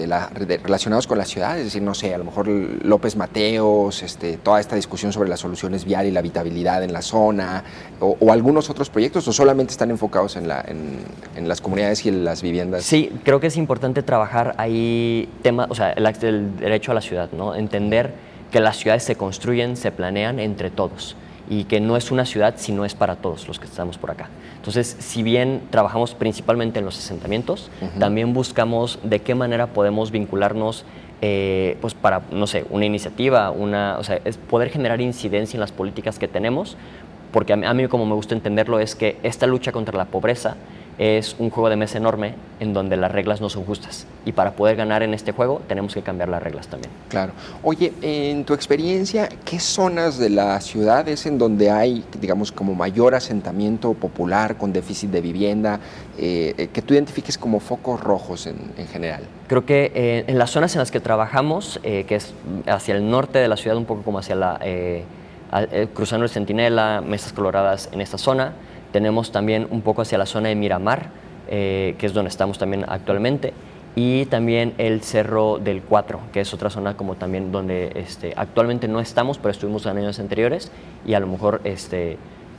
relacionados con la ciudad? Es decir, no sé, a lo mejor López Mateos, toda esta discusión sobre las soluciones vial y la habitabilidad en la zona, o algunos otros proyectos, o solamente están enfocados en las comunidades y en las viviendas. Sí, creo que es importante trabajar ahí el derecho a la ciudad, ¿no? Entender que las ciudades se construyen, se planean entre todos, y que no es una ciudad, sino es para todos los que estamos por acá. Entonces, si bien trabajamos principalmente en los asentamientos, también buscamos de qué manera podemos vincularnos pues para, no sé, una iniciativa, es poder generar incidencia en las políticas que tenemos, porque a mí como me gusta entenderlo es que esta lucha contra la pobreza es un juego de mesa enorme en donde las reglas no son justas. Y para poder ganar en este juego tenemos que cambiar las reglas también. Claro. Oye, en tu experiencia, ¿qué zonas de la ciudad es en donde hay, digamos, como mayor asentamiento popular con déficit de vivienda, que tú identifiques como focos rojos en general? Creo que en las zonas en las que trabajamos, que es hacia el norte de la ciudad, un poco como hacia cruzando el Centinela, Mesas Coloradas en esta zona, tenemos también un poco hacia la zona de Miramar, que es donde estamos también actualmente, y también el Cerro del Cuatro, que es otra zona como también donde actualmente no estamos, pero estuvimos en años anteriores y a lo mejor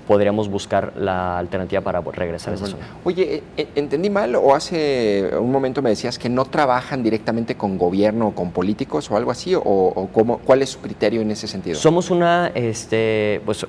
podríamos buscar la alternativa para regresar a esa zona. Oye, ¿entendí mal o hace un momento me decías que no trabajan directamente con gobierno o con políticos o algo así? ¿O cuál es su criterio en ese sentido? Somos una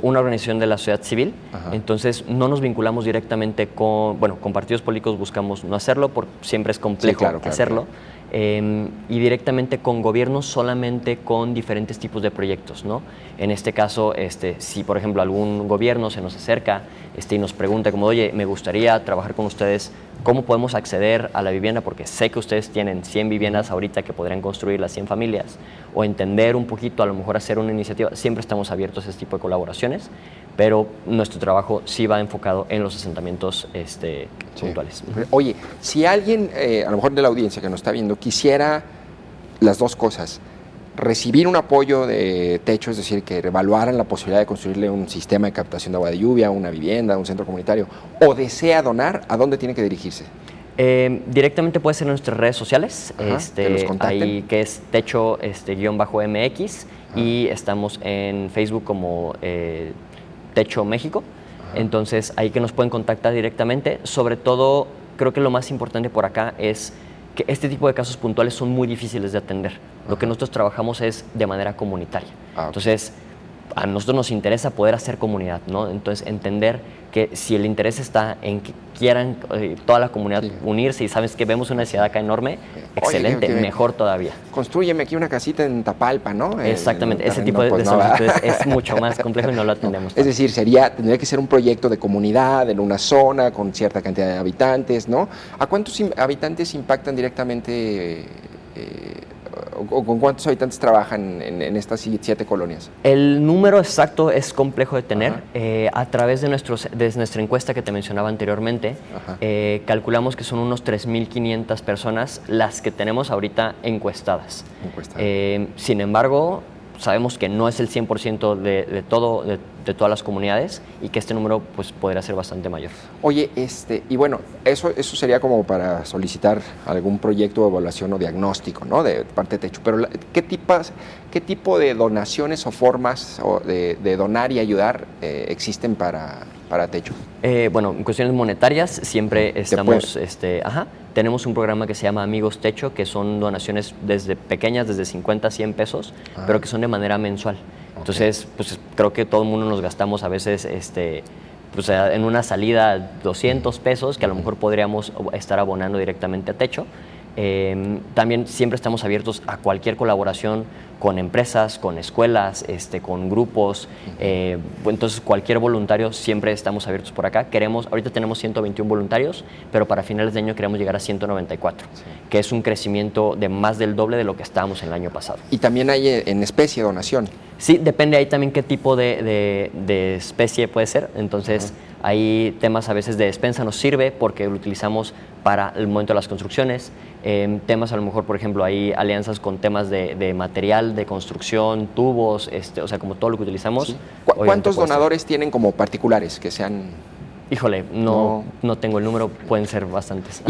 organización de la sociedad civil. Ajá. Entonces no nos vinculamos directamente con partidos políticos, buscamos no hacerlo porque siempre es complejo hacerlo. Claro. Y directamente con gobiernos solamente con diferentes tipos de proyectos, ¿no? En este caso, si por ejemplo algún gobierno se nos acerca y nos pregunta como, oye, me gustaría trabajar con ustedes, ¿cómo podemos acceder a la vivienda? Porque sé que ustedes tienen 100 viviendas ahorita que podrían construir las 100 familias, o entender un poquito, a lo mejor hacer una iniciativa, siempre estamos abiertos a ese tipo de colaboraciones, pero nuestro trabajo sí va enfocado en los asentamientos puntuales. Oye, si alguien, a lo mejor de la audiencia que nos está viendo, quisiera las dos cosas, recibir un apoyo de techo, es decir, que evaluaran la posibilidad de construirle un sistema de captación de agua de lluvia, una vivienda, un centro comunitario, o desea donar, ¿a dónde tiene que dirigirse? Directamente puede ser en nuestras redes sociales, que los contacten. ahí que es techo _MX, y estamos en Facebook como Techo México. Entonces ahí que nos pueden contactar directamente. Sobre todo, creo que lo más importante por acá es que este tipo de casos puntuales son muy difíciles de atender. Lo que nosotros trabajamos es de manera comunitaria. Entonces, a nosotros nos interesa poder hacer comunidad, ¿no? Entonces, entender que si el interés está en que quieran toda la comunidad unirse y sabes que vemos una ciudad acá enorme, excelente, mejor todavía. Constrúyeme aquí una casita en Tapalpa, ¿no? Exactamente, ese tipo de solicitudes es mucho más complejo y no lo atendemos. Es decir, tendría que ser un proyecto de comunidad en una zona con cierta cantidad de habitantes, ¿no? ¿A cuántos habitantes impactan directamente o con cuántos habitantes trabajan en estas 7 colonias? El número exacto es complejo de tener. A través de nuestra encuesta que te mencionaba anteriormente, calculamos que son unos 3.500 personas las que tenemos ahorita encuestadas. Sin embargo, sabemos que no es el 100% de todas las comunidades y que este número pues, podría ser bastante mayor. Oye, y bueno, eso sería como para solicitar algún proyecto de evaluación o diagnóstico, ¿no? De parte de Techo. Pero ¿qué tipo de donaciones o formas de donar y ayudar existen para Techo? Bueno, en cuestiones monetarias siempre estamos, tenemos un programa que se llama Amigos Techo, que son donaciones desde pequeñas, desde 50 a 100 pesos, pero que son de manera mensual. Entonces, pues creo que todo el mundo nos gastamos a veces pues, en una salida 200 pesos, que a lo mejor podríamos estar abonando directamente a Techo. También siempre estamos abiertos a cualquier colaboración con empresas, con escuelas, con grupos. Entonces, cualquier voluntario, siempre estamos abiertos por acá. Ahorita tenemos 121 voluntarios, pero para finales de año queremos llegar a 194, que es un crecimiento de más del doble de lo que estábamos en el año pasado. ¿Y también hay en especie donación? Sí, depende ahí también qué tipo de especie puede ser. Entonces, hay temas a veces de despensa, nos sirve porque lo utilizamos para el momento de las construcciones. Temas a lo mejor, por ejemplo, hay alianzas con temas de material, de construcción, tubos, o sea, como todo lo que utilizamos. Sí. ¿Cuántos donadores tienen como particulares que sean...? Híjole, no tengo el número, pueden ser bastantes.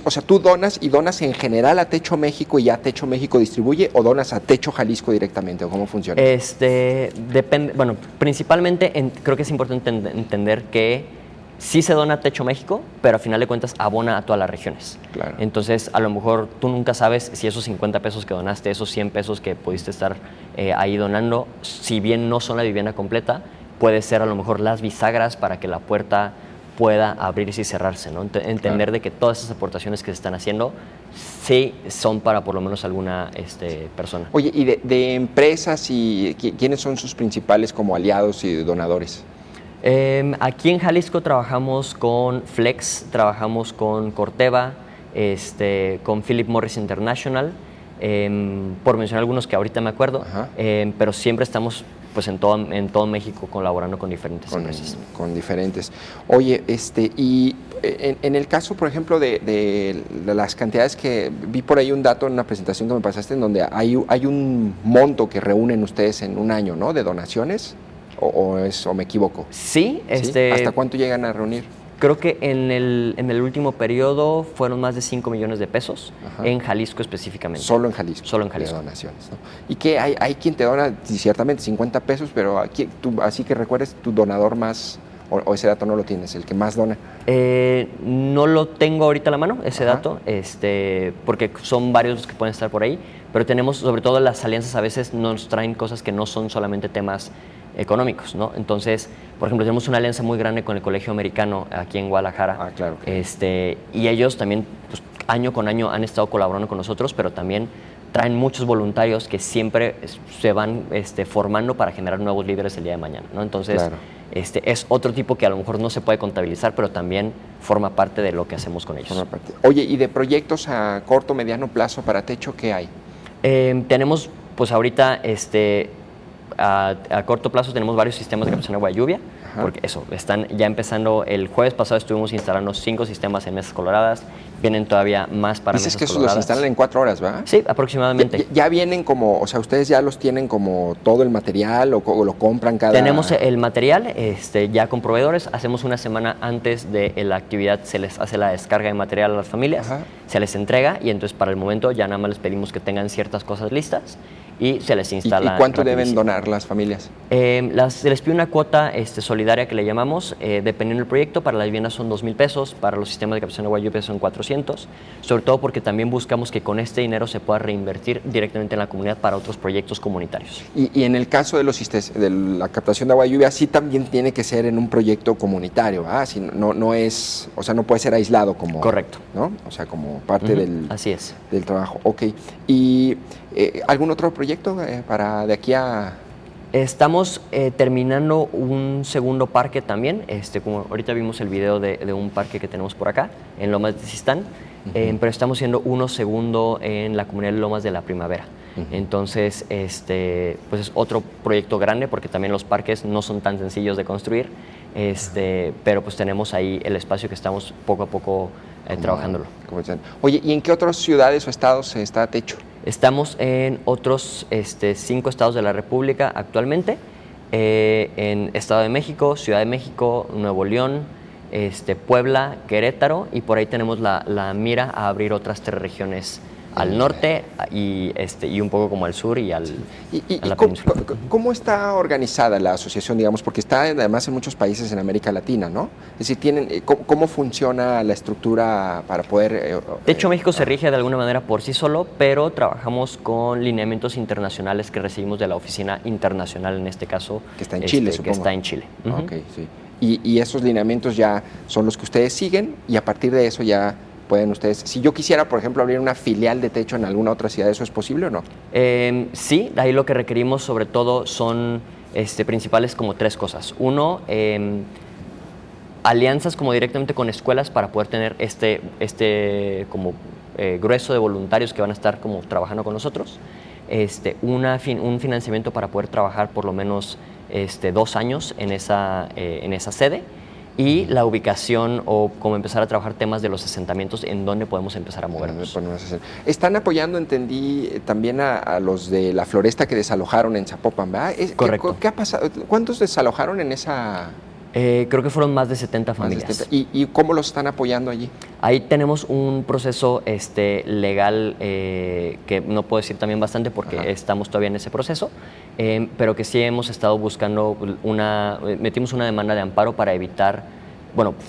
O sea, ¿tú donas en general a Techo México y ya Techo México distribuye o donas a Techo Jalisco directamente o cómo funciona? Depende, bueno, principalmente creo que es importante entender que sí se dona a Techo México, pero a final de cuentas abona a todas las regiones. Claro. Entonces, a lo mejor tú nunca sabes si esos 50 pesos que donaste, esos 100 pesos que pudiste estar ahí donando, si bien no son la vivienda completa, puede ser a lo mejor las bisagras para que la puerta pueda abrirse y cerrarse, ¿no? Entender de que todas esas aportaciones que se están haciendo sí son para por lo menos alguna persona. Oye, ¿y de empresas y quiénes son sus principales como aliados y donadores? Aquí en Jalisco trabajamos con Flex, trabajamos con Corteva, con Philip Morris International, por mencionar algunos que ahorita me acuerdo, pero siempre estamos pues en todo México colaborando con diferentes empresas. Con diferentes. Oye, y en el caso, por ejemplo, de las cantidades que vi por ahí un dato en una presentación que me pasaste, en donde hay un monto que reúnen ustedes en un año, ¿no? De donaciones, o me equivoco. Sí, ¿Hasta cuánto llegan a reunir? Creo que en el último periodo fueron más de 5 millones de pesos en Jalisco específicamente. Solo en Jalisco. Solo en Jalisco. De donaciones, ¿no? Y que hay quien te dona ciertamente 50 pesos, pero aquí, así que recuerdes tu donador más, o ese dato no lo tienes, el que más dona. No lo tengo ahorita a la mano, ese dato, porque son varios los que pueden estar por ahí, pero tenemos, sobre todo las alianzas a veces nos traen cosas que no son solamente temas económicos, ¿no? Entonces, por ejemplo, tenemos una alianza muy grande con el Colegio Americano aquí en Guadalajara. Claro. Y ellos también, pues, año con año han estado colaborando con nosotros, pero también traen muchos voluntarios que siempre se van formando para generar nuevos líderes el día de mañana, ¿no? Entonces, claro. Es otro tipo que a lo mejor no se puede contabilizar, pero también forma parte de lo que hacemos con ellos. Oye, ¿y de proyectos a corto, mediano plazo para Techo qué hay? Tenemos, pues ahorita, a corto plazo tenemos varios sistemas de captación de agua de lluvia, porque están ya empezando. El jueves pasado estuvimos instalando 5 sistemas en mesas coloradas, vienen todavía más para mesas coloradas. Dices que esos los instalan en 4 horas, ¿verdad? Sí, aproximadamente. Ya vienen como, o sea, ustedes ya los tienen como todo el material o lo compran cada... Tenemos el material ya con proveedores, hacemos una semana antes de la actividad, se les hace la descarga de material a las familias, se les entrega y entonces para el momento ya nada más les pedimos que tengan ciertas cosas listas y se les instala. ¿Y cuánto deben rapidísimo. donar las familias? Se les pide una cuota solidaria que le llamamos, dependiendo del proyecto. Para la vivienda son 2,000 pesos, para los sistemas de captación de agua y lluvia son 400, sobre todo porque también buscamos que con este dinero se pueda reinvertir directamente en la comunidad para otros proyectos comunitarios. Y en el caso de de la captación de agua y lluvia, sí también tiene que ser en un proyecto comunitario, ¿ah? Si no es, o sea, no puede ser aislado como... Correcto. ¿No? O sea, como parte Así es. del trabajo. Ok. ¿Y algún otro proyecto para de aquí a...? Estamos terminando un segundo parque también, como ahorita vimos el video de un parque que tenemos por acá, en Lomas de Tezistán, pero estamos haciendo uno segundo en la comunidad de Lomas de la Primavera. Entonces, pues es otro proyecto grande porque también los parques no son tan sencillos de construir, pero pues tenemos ahí el espacio que estamos poco a poco trabajándolo. Oye, ¿y en qué otras ciudades o estados está Techo? Estamos en otros 5 estados de la República actualmente, en Estado de México, Ciudad de México, Nuevo León, Puebla, Querétaro, y por ahí tenemos la mira a abrir otras 3 regiones al norte y un poco como al sur y a la península. ¿Cómo está organizada la asociación, digamos? Porque está además en muchos países en América Latina, ¿no? Es decir, ¿cómo funciona la estructura para poder...? De hecho, México se rige de alguna manera por sí solo, pero trabajamos con lineamientos internacionales que recibimos de la Oficina Internacional, en este caso. Que está en Chile, supongo. Que está en Chile. Ok, sí. Y esos lineamientos ya son los que ustedes siguen y a partir de eso ya... pueden ustedes, si yo quisiera, por ejemplo, abrir una filial de Techo en alguna otra ciudad, ¿eso es posible o no? Sí, ahí lo que requerimos sobre todo son principales como 3 cosas. Uno, alianzas como directamente con escuelas para poder tener como grueso de voluntarios que van a estar como trabajando con nosotros. Un financiamiento para poder trabajar por lo menos 2 años en esa sede. Y la ubicación o cómo empezar a trabajar temas de los asentamientos en donde podemos empezar a movernos. Están apoyando, entendí, también a los de la floresta que desalojaron en Zapopan, ¿verdad? Correcto. ¿Qué ha pasado? ¿Cuántos desalojaron en esa...? Creo que fueron más de 70 familias. Más de 70. ¿Y cómo los están apoyando allí? Ahí tenemos un proceso legal que no puedo decir también bastante porque estamos todavía en ese proceso, pero que sí hemos estado buscando metimos una demanda de amparo para evitar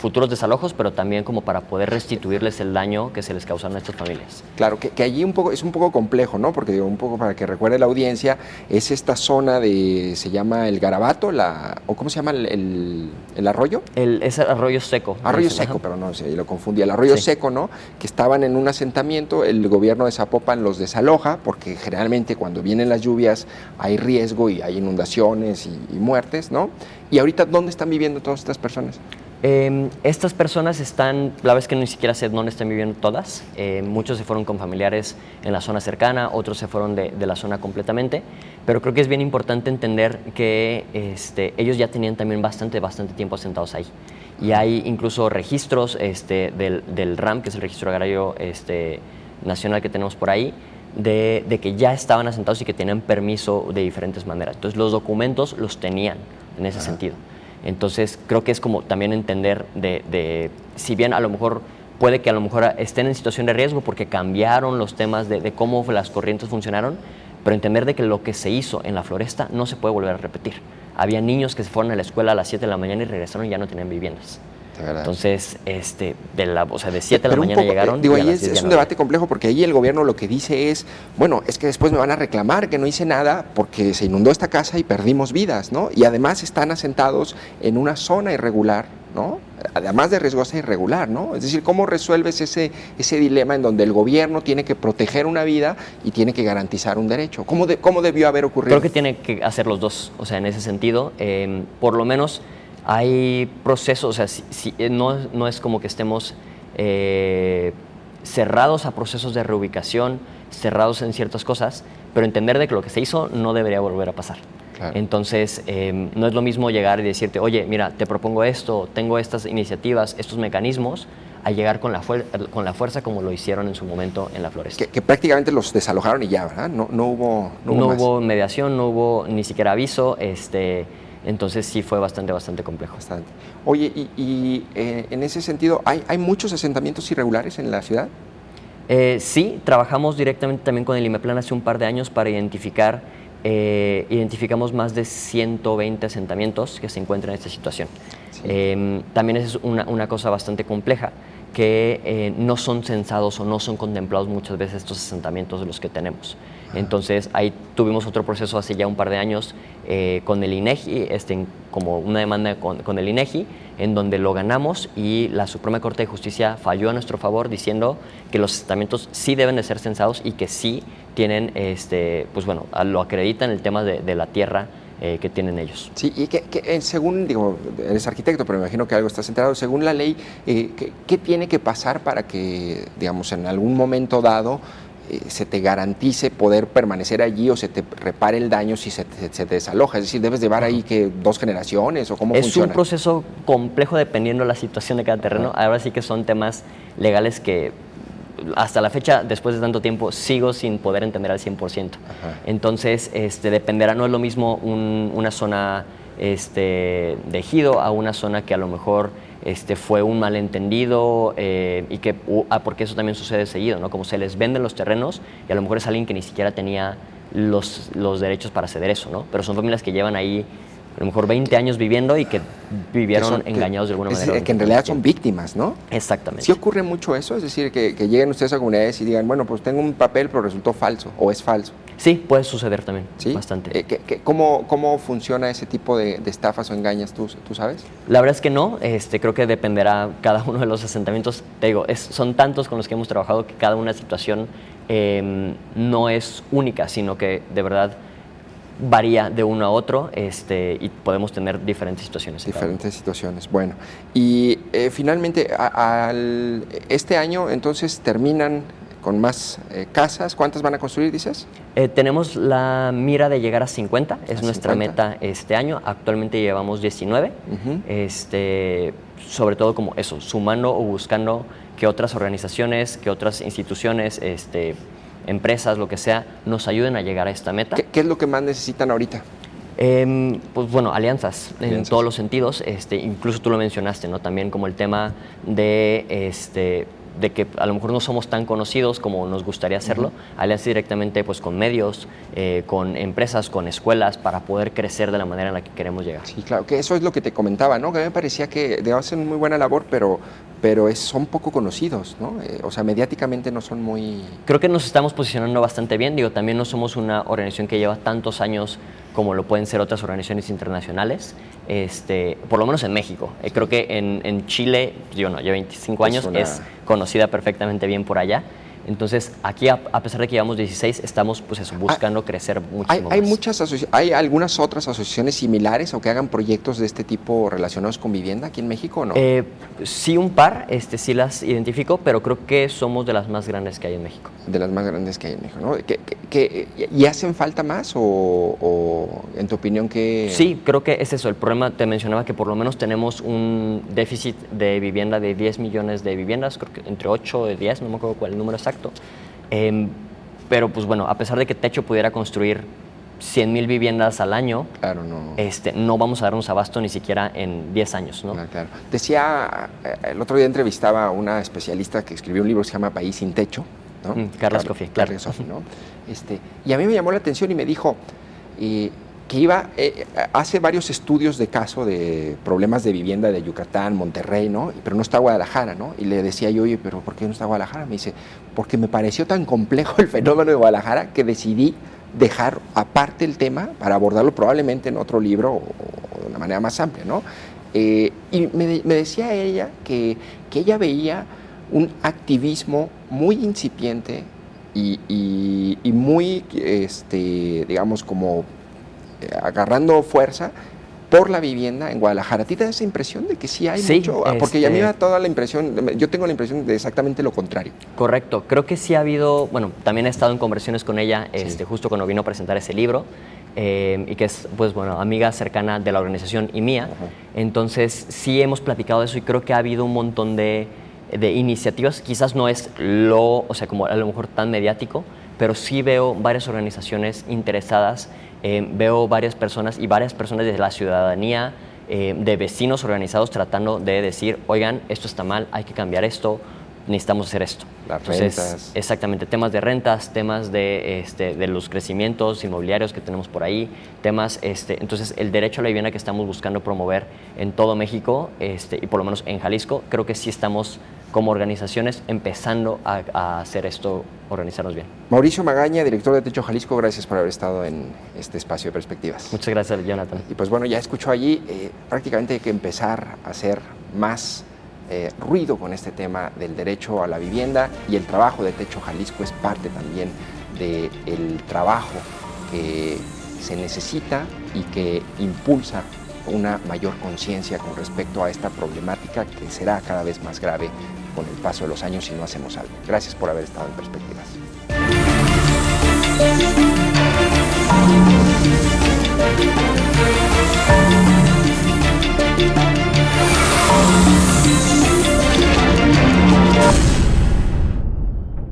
futuros desalojos, pero también como para poder restituirles el daño que se les causaron a estas familias. Claro, que allí es un poco complejo, ¿no? Porque digo, un poco para que recuerde la audiencia, es esta zona se llama el Garabato, o ¿cómo se llama el arroyo? Es arroyo seco. Arroyo seco, pero no sé, lo confundí. El arroyo seco, ¿no? Que estaban en un asentamiento, el gobierno de Zapopan los desaloja, porque generalmente cuando vienen las lluvias hay riesgo y hay inundaciones y muertes, ¿no? Y ahorita, ¿dónde están viviendo todas estas personas? Estas personas están, la verdad es que ni siquiera sé dónde están viviendo todas. Muchos se fueron con familiares en la zona cercana, otros se fueron de la zona completamente, pero creo que es bien importante entender que ellos ya tenían también bastante tiempo asentados ahí. Y hay incluso registros del RAM, que es el registro agrario nacional que tenemos por ahí, de que ya estaban asentados y que tenían permiso de diferentes maneras. Entonces los documentos los tenían en ese sentido. Entonces creo que es como también entender si bien a lo mejor puede que a lo mejor estén en situación de riesgo porque cambiaron los temas de cómo las corrientes funcionaron, pero entender de que lo que se hizo en la floresta no se puede volver a repetir. Había niños que se fueron a la escuela a las 7 de la mañana y regresaron y ya no tenían viviendas. Entonces, de 7 de la mañana llegaron. Digo, ahí es un debate complejo porque ahí el gobierno lo que dice es, bueno, es que después me van a reclamar que no hice nada porque se inundó esta casa y perdimos vidas, ¿no? Y además están asentados en una zona irregular, ¿no? Además de riesgosa, irregular, ¿no? Es decir, ¿cómo resuelves ese dilema en donde el gobierno tiene que proteger una vida y tiene que garantizar un derecho? ¿Cómo debió haber ocurrido? Creo que tiene que hacer los dos, o sea, en ese sentido, por lo menos hay procesos, o sea, no es como que estemos cerrados a procesos de reubicación, cerrados en ciertas cosas, pero entender de que lo que se hizo no debería volver a pasar. Claro. Entonces, no es lo mismo llegar y decirte, oye, mira, te propongo esto, tengo estas iniciativas, estos mecanismos, a llegar con la fuerza como lo hicieron en su momento en la floresta. Que prácticamente los desalojaron y ya, ¿verdad? No hubo mediación, no hubo ni siquiera aviso, entonces sí fue bastante complejo. Bastante. Oye, y en ese sentido, ¿hay muchos asentamientos irregulares en la ciudad? Sí, trabajamos directamente también con el IMEPLAN hace un par de años para identificamos más de 120 asentamientos que se encuentran en esta situación. Sí. También es una cosa bastante compleja, que no son censados o no son contemplados muchas veces estos asentamientos de los que tenemos. Entonces ahí tuvimos otro proceso hace ya un par de años con el INEGI, como una demanda con el INEGI, en donde lo ganamos y la Suprema Corte de Justicia falló a nuestro favor diciendo que los asentamientos sí deben de ser censados y que sí tienen, pues bueno, lo acreditan el tema de la tierra que tienen ellos. Sí, y que según, digo, eres arquitecto, pero me imagino que algo estás enterado, según la ley, ¿qué tiene que pasar para que, digamos, en algún momento dado se te garantice poder permanecer allí o se te repare el daño si se te desaloja? Es decir, ¿debes llevar ahí que 2 generaciones o cómo funciona? Es un proceso complejo dependiendo de la situación de cada terreno. Ahora sí que son temas legales que hasta la fecha, después de tanto tiempo, sigo sin poder entender al 100%. Entonces, dependerá, no es lo mismo una zona de ejido a una zona que a lo mejor fue un malentendido y que, porque eso también sucede seguido, ¿no? Como se les venden los terrenos y a lo mejor es alguien que ni siquiera tenía los derechos para ceder eso, ¿no? Pero son familias que llevan ahí a lo mejor 20 años viviendo y que vivieron engañados de alguna manera. Que en realidad son víctimas, ¿no? Exactamente. ¿Sí ocurre mucho eso? Es decir, que lleguen ustedes a comunidades y digan, bueno, pues tengo un papel pero resultó falso o es falso. Sí, puede suceder también, ¿sí? Bastante. ¿Cómo funciona ese tipo de estafas o engañas? ¿Tú sabes? La verdad es que no, creo que dependerá cada uno de los asentamientos. Te digo, son tantos con los que hemos trabajado que cada una situación no es única, sino que de verdad varía de uno a otro y podemos tener diferentes situaciones. Diferentes situaciones, bueno. Y finalmente, este año entonces terminan con más casas. ¿Cuántas van a construir, dices? Tenemos la mira de llegar a 50, es nuestra 50. meta este año. Actualmente llevamos 19, sobre todo como eso, sumando o buscando que otras organizaciones, que otras instituciones, empresas, lo que sea, nos ayuden a llegar a esta meta. ¿Qué es lo que más necesitan ahorita? Pues bueno, alianzas en todos los sentidos, incluso tú lo mencionaste, ¿no? También como el tema de que a lo mejor no somos tan conocidos como nos gustaría hacerlo, alianzas directamente pues con medios, con empresas, con escuelas, para poder crecer de la manera en la que queremos llegar. Sí, claro, que eso es lo que te comentaba, ¿no? Que a mí me parecía que hacen muy buena labor, pero son poco conocidos, ¿no? O sea, mediáticamente no son muy... Creo que nos estamos posicionando bastante bien, digo, también no somos una organización que lleva tantos años como lo pueden ser otras organizaciones internacionales, por lo menos en México. Creo que en Chile, yo no, llevo 25 años, es conocida perfectamente bien por allá. Entonces, aquí, a pesar de que llevamos 16, estamos pues eso, buscando crecer muchísimo más. ¿Hay algunas otras asociaciones similares o que hagan proyectos de este tipo relacionados con vivienda aquí en México o no? Sí, un par, sí las identifico, pero creo que somos de las más grandes que hay en México. De las más grandes que hay en México, ¿no? ¿Y hacen falta más o en tu opinión qué...? Sí, creo que es eso. El problema, te mencionaba que por lo menos tenemos un déficit de vivienda de 10 millones de viviendas, creo que entre 8 y 10, no me acuerdo cuál es el número exacto. Pero pues bueno, a pesar de que Techo pudiera construir 100,000 viviendas al año, claro, no. No vamos a darnos abasto ni siquiera en 10 años, ¿no? Claro. Decía, el otro día entrevistaba a una especialista que escribió un libro que se llama País sin Techo, ¿no? Carla Escoffier, claro. Carla Escoffier, ¿no? Y a mí me llamó la atención y me dijo que hace varios estudios de caso de problemas de vivienda de Yucatán, Monterrey, ¿no? Pero no está Guadalajara, ¿no? Y le decía yo, oye, ¿pero por qué no está Guadalajara? Me dice, porque me pareció tan complejo el fenómeno de Guadalajara que decidí dejar aparte el tema para abordarlo probablemente en otro libro o de una manera más amplia, ¿no? Y me decía ella que ella veía un activismo muy incipiente y muy, digamos, como agarrando fuerza por la vivienda en Guadalajara. ¿A ti te da esa impresión de que sí hay mucho? Porque a mí me da toda la impresión, yo tengo la impresión de exactamente lo contrario. Correcto, creo que sí ha habido, bueno, también he estado en conversaciones con ella justo cuando vino a presentar ese libro, y que es, pues bueno, amiga cercana de la organización y mía. Entonces sí hemos platicado de eso y creo que ha habido un montón de iniciativas, quizás no es como a lo mejor tan mediático, pero sí veo varias organizaciones interesadas, veo varias personas de la ciudadanía, de vecinos organizados tratando de decir, oigan, esto está mal, hay que cambiar esto, necesitamos hacer esto. Las rentas. Exactamente, temas de rentas, temas de los crecimientos inmobiliarios que tenemos por ahí, temas, entonces el derecho a la vivienda que estamos buscando promover en todo México y por lo menos en Jalisco, creo que sí estamos como organizaciones empezando a hacer esto, organizarnos bien. Mauricio Magaña, director de Techo Jalisco, gracias por haber estado en este espacio de perspectivas. Muchas gracias, Jonathan. Y pues bueno, ya escuchó allí, prácticamente hay que empezar a hacer más ruido con este tema del derecho a la vivienda, y el trabajo de Techo Jalisco es parte también del trabajo que se necesita y que impulsa una mayor conciencia con respecto a esta problemática que será cada vez más grave con el paso de los años si no hacemos algo. Gracias por haber estado en Perspectivas.